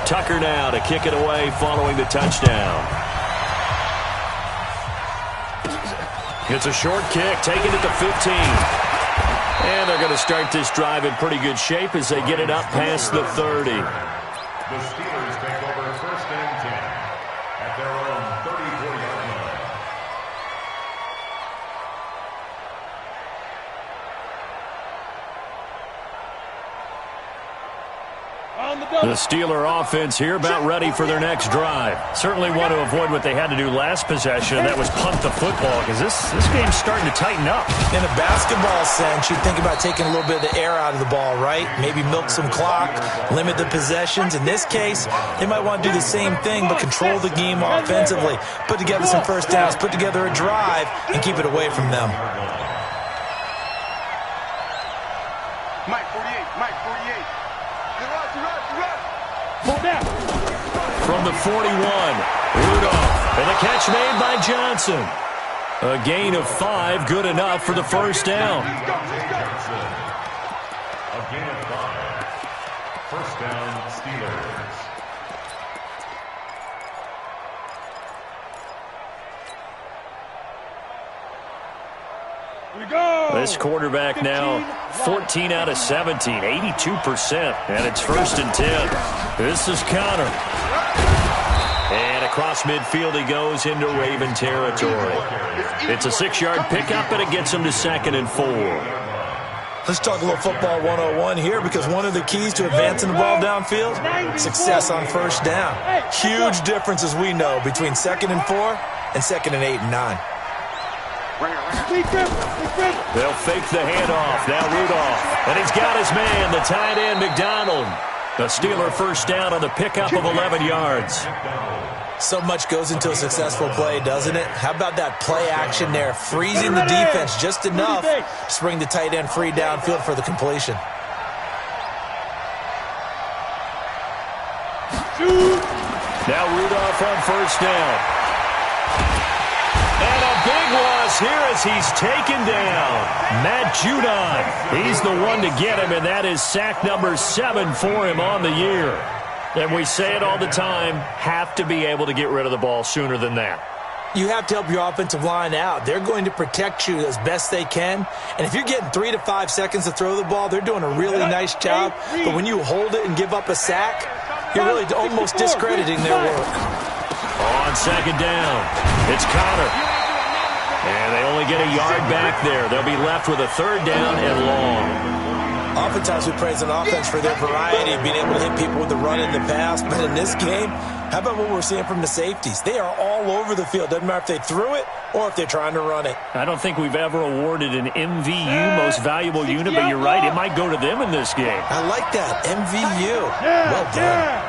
Tucker now to kick it away following the touchdown. It's a short kick, taken at the 15. And they're going to start this drive in pretty good shape as they get it up past the 30. The Steelers take over 1st and 10 at their own 34-yard line. The Steeler offense here about ready for their next drive. Certainly want to avoid what they had to do last possession, and that was punt the football, because this game's starting to tighten up. In a basketball sense, you think about taking a little bit of the air out of the ball, right? Maybe milk some clock, limit the possessions. In this case, they might want to do the same thing, but control the game offensively. Put together some first downs, put together a drive, and keep it away from them. Mike 48, Mike 48. From the 41, Rudolph, and a catch made by Johnson. A gain of 5, good enough for the first down. A gain of 5. First down, Steelers. This quarterback now 14 out of 17, 82%, and it's 1st and 10. This is Connor. And across midfield he goes into Raven territory. It's a 6-yard pickup, and it gets him to 2nd and 4. Let's talk a little football 101 here, because one of the keys to advancing the ball downfield, success on first down. Huge difference, as we know, between 2nd and 4 and 2nd and 8 and 9. They'll fake the handoff. Now Rudolph. And he's got his man, the tight end, McDonald. The Steeler first down on the pickup of 11 yards. So much goes into a successful play, doesn't it? How about that play action there, freezing the defense just enough to bring the tight end free downfield for the completion. Now Rudolph on first down. And a big loss here as he's taken down. Matt Judon, he's the one to get him, and that is sack number 7 for him on the year. And we say it all the time, have to be able to get rid of the ball sooner than that. You have to help your offensive line out. They're going to protect you as best they can. And if you're getting 3 to 5 seconds to throw the ball, they're doing a really nice job. But when you hold it and give up a sack, you're really almost discrediting their work. On second down, it's Connor. And they only get a yard back there. They'll be left with a 3rd down and long. Oftentimes we praise an offense for their variety, being able to hit people with the run in the pass. But in this game, how about what we're seeing from the safeties? They are all over the field. Doesn't matter if they threw it or if they're trying to run it. I don't think we've ever awarded an MVU, most valuable unit, but you're right, it might go to them in this game. I like that, MVU. Well done.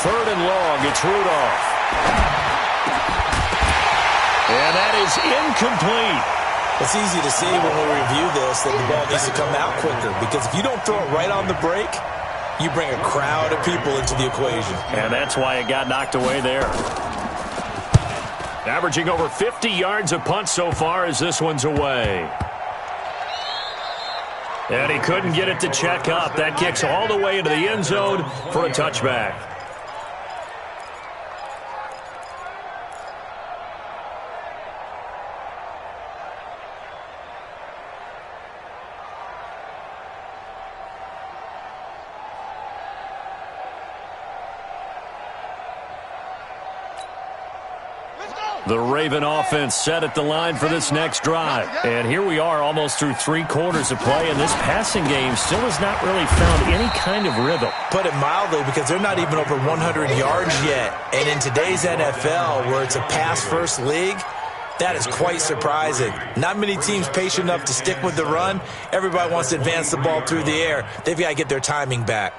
3rd and long, it's Rudolph. And that is incomplete. It's easy to see when we review this that the ball needs to come out quicker, because if you don't throw it right on the break, you bring a crowd of people into the equation. And that's why it got knocked away there. Averaging over 50 yards a punt so far as this one's away. And he couldn't get it to check up. That kicks all the way into the end zone for a touchback. The Raven offense set at the line for this next drive. And here we are almost through 3 quarters of play, and this passing game still has not really found any kind of rhythm. Put it mildly, because they're not even over 100 yards yet. And in today's NFL, where it's a pass-first league, that is quite surprising. Not many teams patient enough to stick with the run. Everybody wants to advance the ball through the air. They've got to get their timing back.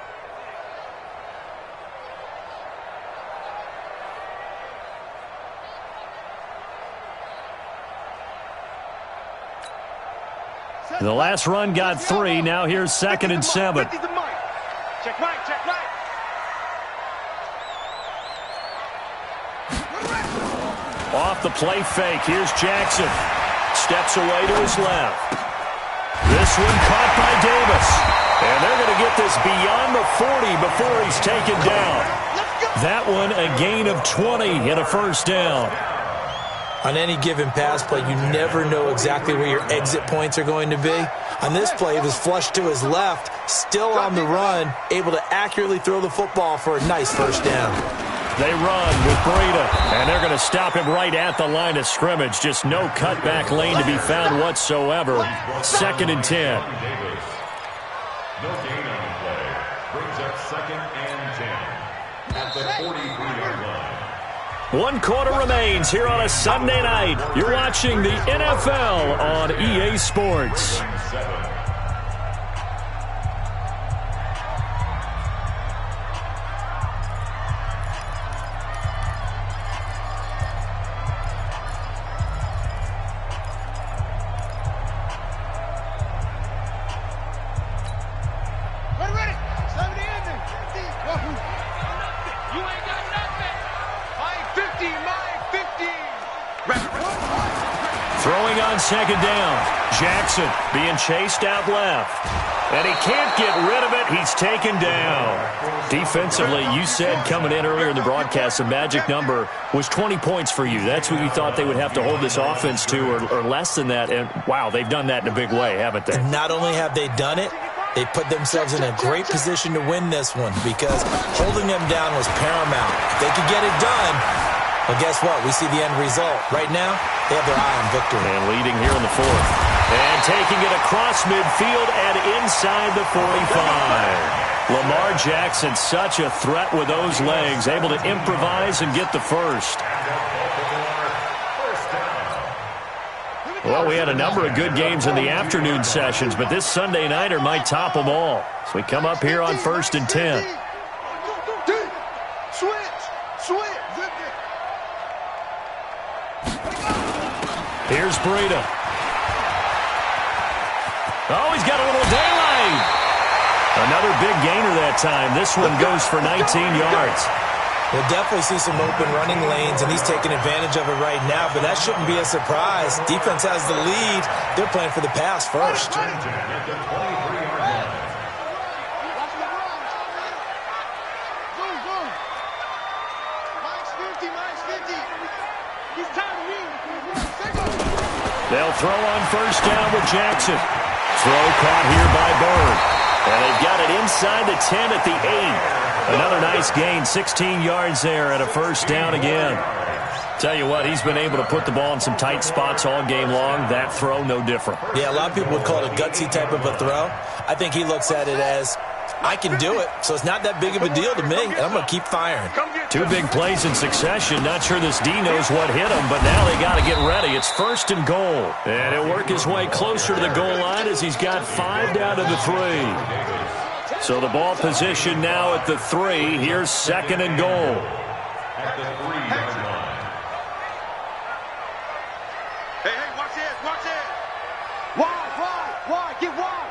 The last run got 3. Now here's 2nd and 7. Check right, check right. Off the play fake. Here's Jackson. Steps away to his left. This one caught by Davis. And they're going to get this beyond the 40 before he's taken down. That one a gain of 20 and a first down. On any given pass play, you never know exactly where your exit points are going to be. On this play, it was flushed to his left, still on the run, able to accurately throw the football for a nice first down. They run with Breida, and they're going to stop him right at the line of scrimmage. Just no cutback lane to be found whatsoever. 2nd and 10. No gain on the play. Brings up 2nd and 10 at the 43-yard line. 1 quarter remains here on a Sunday night. You're watching the NFL on EA Sports. Throwing on 2nd down. Jackson being chased out left. And he can't get rid of it. He's taken down. Defensively, you said coming in earlier in the broadcast, the magic number was 20 points for you. That's what you thought they would have to hold this offense to, or less than that. And, wow, they've done that in a big way, haven't they? And not only have they done it, they put themselves in a great position to win this one because holding them down was paramount. If they could get it done, well, guess what? We see the end result. Right now, they have their eye on victory. And leading here in the 4th. And taking it across midfield and inside the 45. Lamar Jackson, such a threat with those legs, able to improvise and get the first. Well, we had a number of good games in the afternoon sessions, but this Sunday nighter might top them all. So we come up here on 1st and 10. Here's Breida. Oh, he's got a little daylight. Another big gainer that time. This one goes for 19 yards. We'll definitely see some open running lanes, and he's taking advantage of it right now, but that shouldn't be a surprise. Defense has the lead. They're playing for the pass first. They'll throw on 1st down with Jackson. Throw caught here by Bird. And they've got it inside the 10 at the 8. Another nice gain, 16 yards there and a 1st down again. Tell you what, he's been able to put the ball in some tight spots all game long. That throw, no different. Yeah, a lot of people would call it a gutsy type of a throw. I think he looks at it as, I can do it, so it's not that big of a deal to me, and I'm going to keep firing. 2 big plays in succession. Not sure this D knows what hit him, but now they got to get ready. It's 1st and goal. And he'll work his way closer to the goal line as he's got 5 down to the 3. So the ball position now at the 3. Here's 2nd and goal. At the 3-yard line. Hey, watch it. Wide, get wide.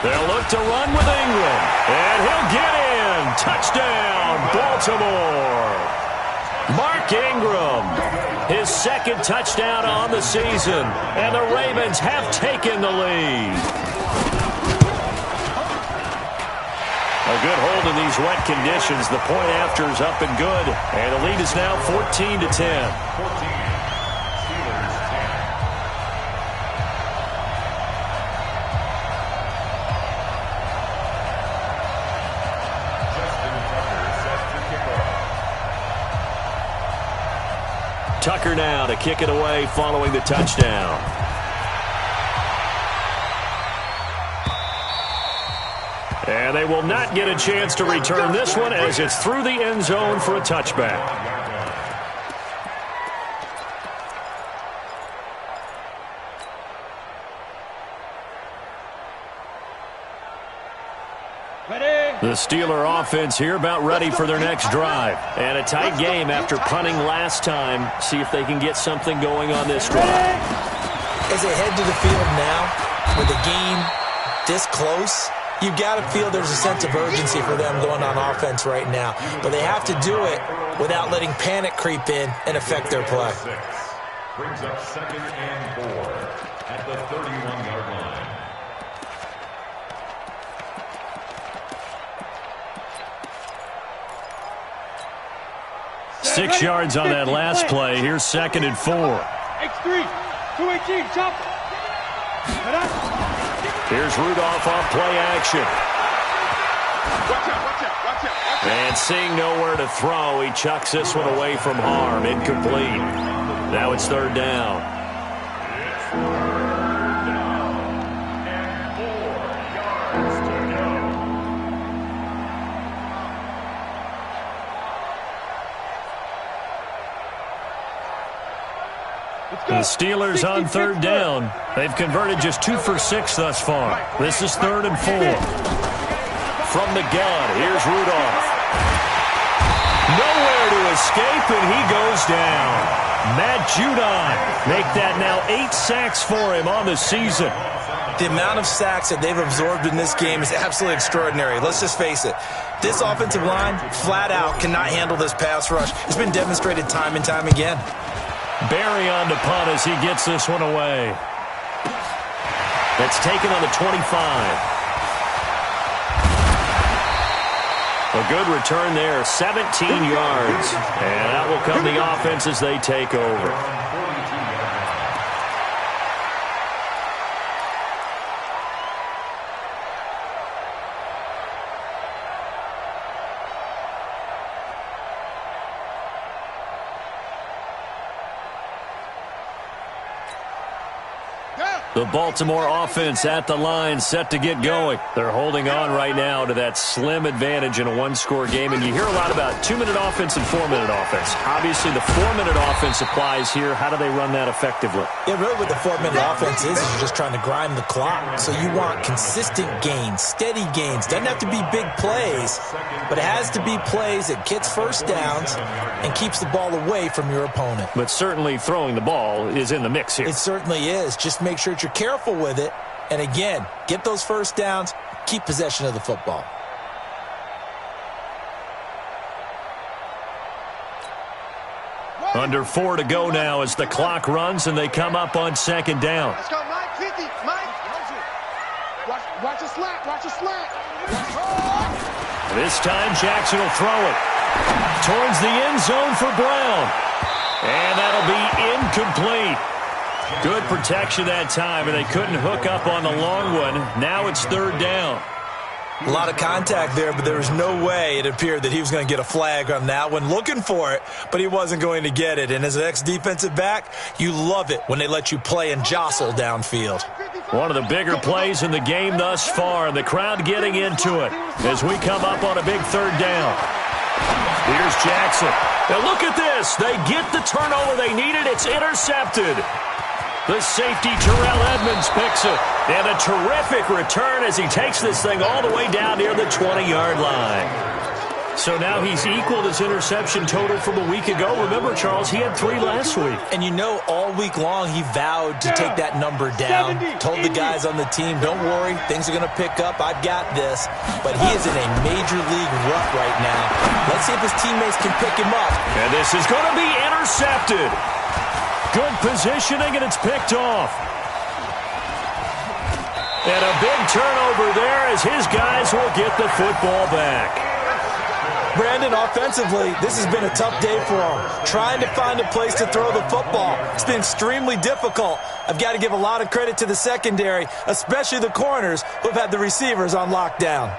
They'll look to run with Ingram. And he'll get in. Touchdown, Baltimore. Mark Ingram, his 2nd touchdown on the season. And the Ravens have taken the lead. A good hold in these wet conditions. The point after is up and good. And the lead is now 14-10. 14. Tucker now to kick it away following the touchdown. And they will not get a chance to return this one as it's through the end zone for a touchback. The Steeler offense here about ready for their next drive. And a tight game after punting last time. See if they can get something going on this drive. As they head to the field now, with the game this close, you've got to feel there's a sense of urgency for them going on offense right now. But they have to do it without letting panic creep in and affect their play. Brings up 2nd and 4 at the 31-yard line. Six yards on that last play. Here's 2nd and 4. X3, 218, chop. Here's Rudolph off play action. And seeing nowhere to throw, he chucks this one away from harm. Incomplete. Now it's third down. The Steelers on third down. They've converted just 2 for 6 thus far. This is 3rd and 4. From the gun, here's Rudolph. Nowhere to escape, and he goes down. Matt Judon make that now 8 sacks for him on the season. The amount of sacks that they've absorbed in this game is absolutely extraordinary. Let's just face it. This offensive line, flat out, cannot handle this pass rush. It's been demonstrated time and time again. Barry on to punt as he gets this one away. That's taken on the 25. A good return there, 17 yards. And that will come the offense as they take over. The Baltimore offense at the line, set to get going. They're holding on right now to that slim advantage in a one-score game. And you hear a lot about 2-minute offense and 4-minute offense. Obviously, the 4-minute offense applies here. How do they run that effectively? Yeah, really what the 4-minute offense is you're just trying to grind the clock. So you want consistent gains, steady gains. Doesn't have to be big plays, but it has to be plays that gets first downs and keeps the ball away from your opponent. But certainly throwing the ball is in the mix here. It certainly is. Just make sure you're careful with it. And again, get those first downs, keep possession of the football. Under 4 to go now as the clock runs and they come up on second down. Let's go, Mike. 50. Mike. Watch a slant. Watch a slant. This time Jackson will throw it towards the end zone for Brown. And that'll be incomplete. Good protection that time, and they couldn't hook up on the long one. Now it's third down. A lot of contact there, but there was no way it appeared that he was going to get a flag on that one. Looking for it, but he wasn't going to get it. And as an ex-defensive back, you love it when they let you play and jostle downfield. One of the bigger plays in the game thus far, and the crowd getting into it as we come up on a big third down. Here's Jackson. Now look at this. They get the turnover they needed. It's intercepted. The safety, Terrell Edmonds, picks it. And a terrific return as he takes this thing all the way down near the 20-yard line. So now he's equaled his interception total from a week ago. Remember, Charles, he had 3 last week. And you know, all week long he vowed to take that number down. Told the guys on the team, don't worry, things are going to pick up. I've got this. But he is in a major league rut right now. Let's see if his teammates can pick him up. And this is going to be intercepted. Good positioning, and it's picked off. And a big turnover there as his guys will get the football back. Brandon, offensively, this has been a tough day for him. Trying to find a place to throw the football. It's been extremely difficult. I've got to give a lot of credit to the secondary, especially the corners who have had the receivers on lockdown.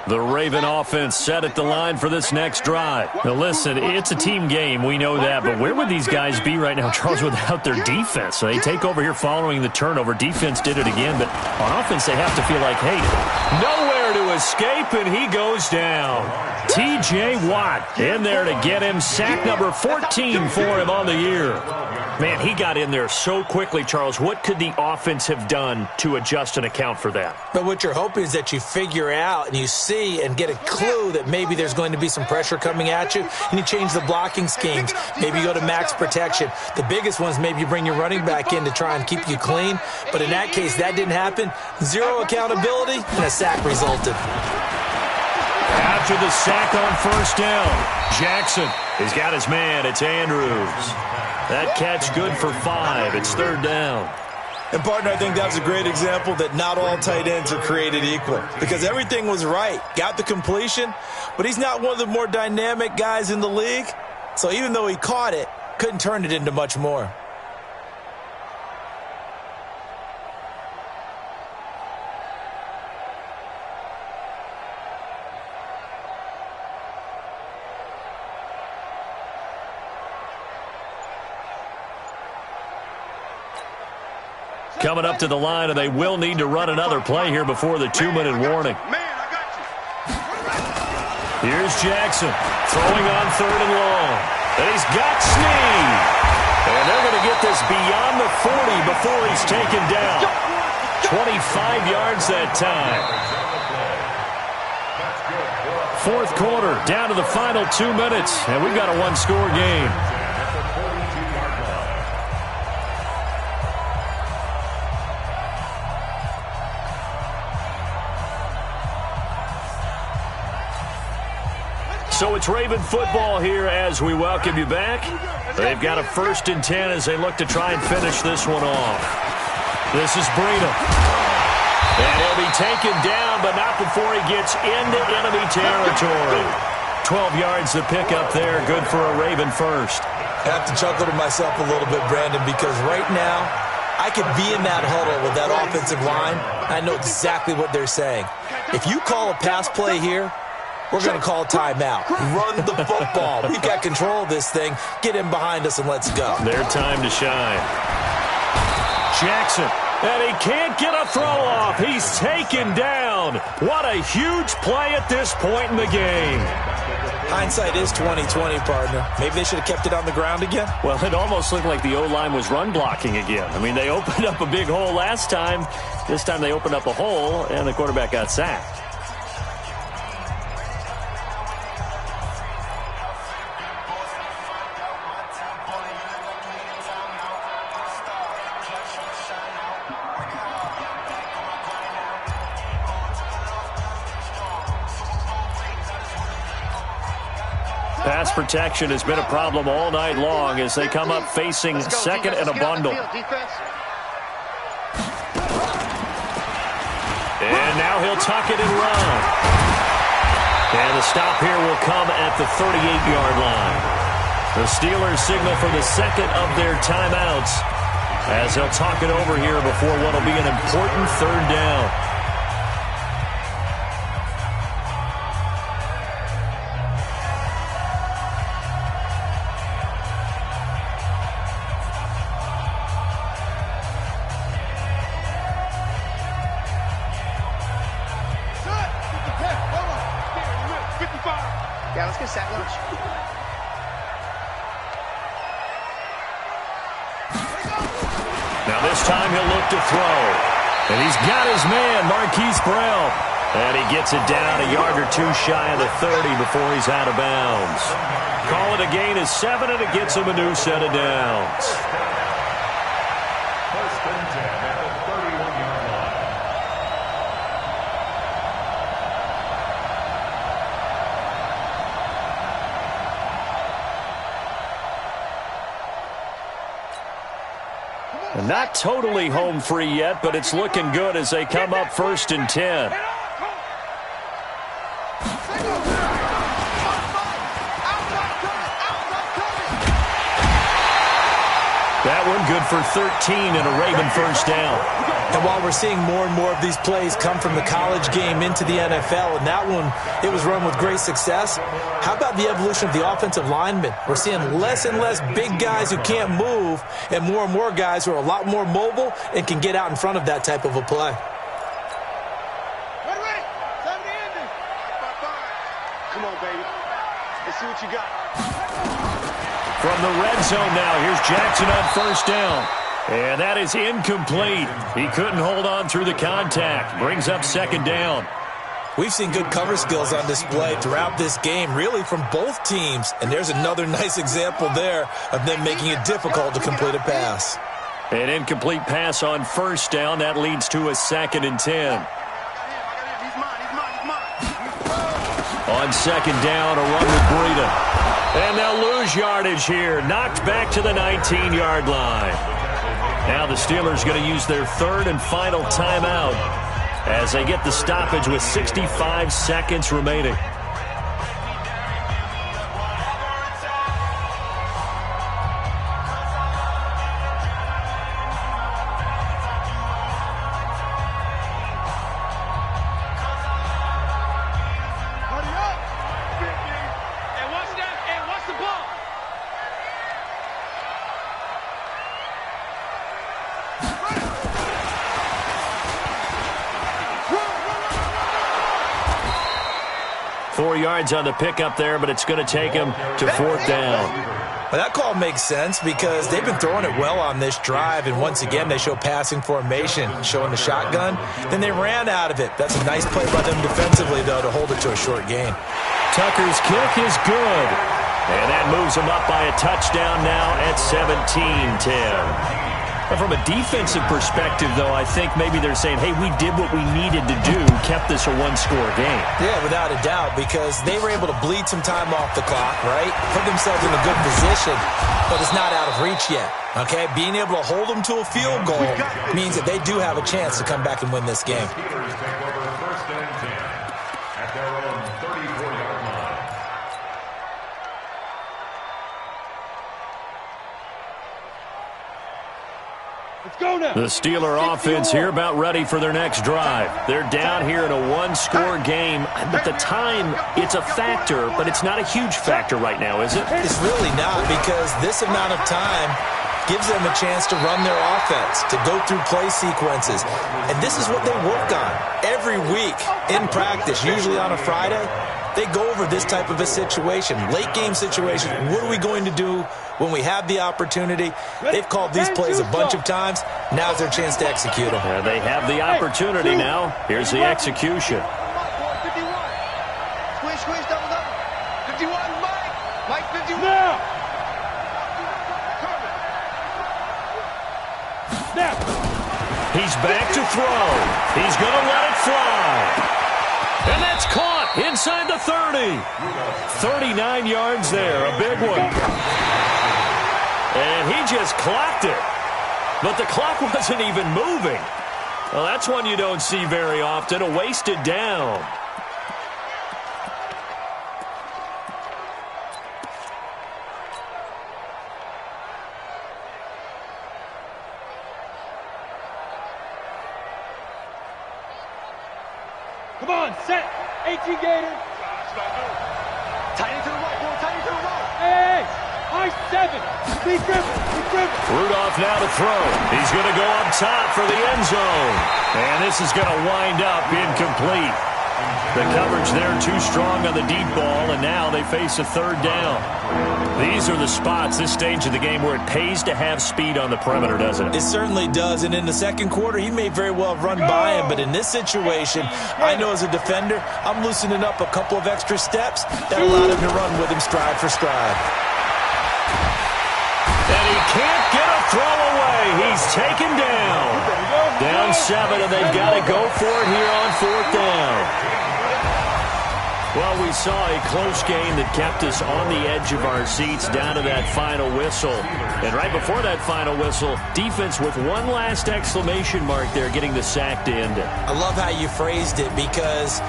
The Raven offense set at the line for this next drive. Now listen, it's a team game, we know that, but where would these guys be right now, Charles, without their defense? So they take over here following the turnover. Defense did it again, but on offense they have to feel like, hey, nowhere to escape, and he goes down. T.J. Watt in there to get him sack number 14 for him on the year. Man, he got in there so quickly, Charles. What could the offense have done to adjust and account for that? But what you're hoping is that you figure out and you see and get a clue that maybe there's going to be some pressure coming at you, and you change the blocking schemes. Maybe you go to max protection. The biggest one is maybe you bring your running back in to try and keep you clean. But in that case, that didn't happen. Zero accountability, and a sack resulted. After the sack on first down, Jackson has got his man. It's Andrews. That catch good for 5. It's third down. And, partner, I think that was a great example that not all tight ends are created equal because everything was right. Got the completion, but he's not one of the more dynamic guys in the league. So even though he caught it, couldn't turn it into much more. Coming up to the line, and they will need to run another play here before the 2-minute warning. Here's Jackson throwing on 3rd and long. And he's got Snead. And they're going to get this beyond the 40 before he's taken down. 25 yards that time. 4th quarter, down to the final 2 minutes. And we've got a one-score game. So it's Raven football here as we welcome you back. They've got a 1st and 10 as they look to try and finish this one off. This is Breida. And he'll be taken down, but not before he gets into enemy territory. 12 yards to pick up there. Good for a Raven first. I have to chuckle to myself a little bit, Brandon, because right now I could be in that huddle with that offensive line. I know exactly what they're saying. If you call a pass play here, we're going to call a timeout. Run the football. We've got control of this thing. Get in behind us and let's go. Their time to shine. Jackson. And he can't get a throw off. He's taken down. What a huge play at this point in the game. Hindsight is 20/20, partner. Maybe they should have kept it on the ground again. Well, it almost looked like the O-line was run blocking again. I mean, they opened up a big hole last time. This time they opened up a hole, and the quarterback got sacked. Pass protection has been a problem all night long as they come up facing second and a bundle. And now he'll tuck it and run. And the stop here will come at the 38-yard line. The Steelers signal for the second of their timeouts as they'll talk it over here before what will be an important 3rd down. Yeah, let's get sack lunch. Now this time he'll look to throw. And he's got his man, Marquise Brown. And he gets it down a yard or two shy of the 30 before he's out of bounds. Call it a gain of 7, and it gets him a new set of downs. 1st and 10 at the 31-yard line. And not totally home free yet, but it's looking good as they come up 1st and 10. That one good for 13 and a Raven 1st down. And while we're seeing more and more of these plays come from the college game into the NFL, and that one, it was run with great success, how about the evolution of the offensive linemen? We're seeing less and less big guys who can't move and more guys who are a lot more mobile and can get out in front of that type of a play. Ready. Time to end it. Come on, baby. Let's see what you got. From the red zone now, here's Jackson on 1st down. And that is incomplete. He couldn't hold on through the contact. Brings up 2nd down. We've seen good cover skills on display throughout this game, really from both teams. And there's another nice example there of them making it difficult to complete a pass. An incomplete pass on 1st down. That leads to a 2nd and 10. On 2nd down, a run with Breida. And they'll lose yardage here. Knocked back to the 19-yard line. Now the Steelers going to use their third and final timeout as they get the stoppage with 65 seconds remaining. On the pickup there, but it's going to take him to fourth down. Well, that call makes sense because they've been throwing it well on this drive, and once again they show passing formation, showing the shotgun. Then they ran out of it. That's a nice play by them defensively, though, to hold it to a short gain. Tucker's kick is good, and that moves him up by a touchdown now at 17-10. From a defensive perspective, though, I think maybe they're saying, hey, we did what we needed to do, kept this a one-score game. Yeah, without a doubt, because they were able to bleed some time off the clock, right? Put themselves in a good position, but it's not out of reach yet, okay? Being able to hold them to a field goal means that they do have a chance to come back and win this game. Steelers take over first and 10 at their own 34-yard line. Let's go now. The Steeler offense here about ready for their next drive. They're down here in a one-score game. But the time, it's a factor, but it's not a huge factor right now, is it? It's really not, because this amount of time gives them a chance to run their offense, to go through play sequences. And this is what they work on every week in practice, usually on a Friday. They go over this type of a situation, late-game situation. What are we going to do when we have the opportunity? They've called these plays a bunch of times. Now's their chance to execute them. Yeah, they have the opportunity now. Here's the execution. 51. Squish, double, double. 51, Mike 51. Now. Snap. He's back to throw. He's going to let it fly. And that's caught inside the 30. 39 yards there, a big one. And he just clocked it. But the clock wasn't even moving. Well, that's one you don't see very often, a wasted down. Come on, set. 18 Gator. Tight into the right, boy. Tight into the right. Hey, high 7. Big dribble. Rudolph now to throw. He's going to go up top for the end zone. And this is going to wind up incomplete. The coverage there too strong on the deep ball, and now they face a third down. These are the spots, this stage of the game, where it pays to have speed on the perimeter, doesn't it? It certainly does, and in the second quarter, he may very well run by him, but in this situation, I know as a defender, I'm loosening up a couple of extra steps that allowed him to run with him stride for stride. And he can't get a throw away. He's taken down. Down 7, and they've got to go for it here on fourth down. Well, we saw a close game that kept us on the edge of our seats down to that final whistle. And right before that final whistle, defense with one last exclamation mark there, getting the sack to end it. I love how you phrased it, because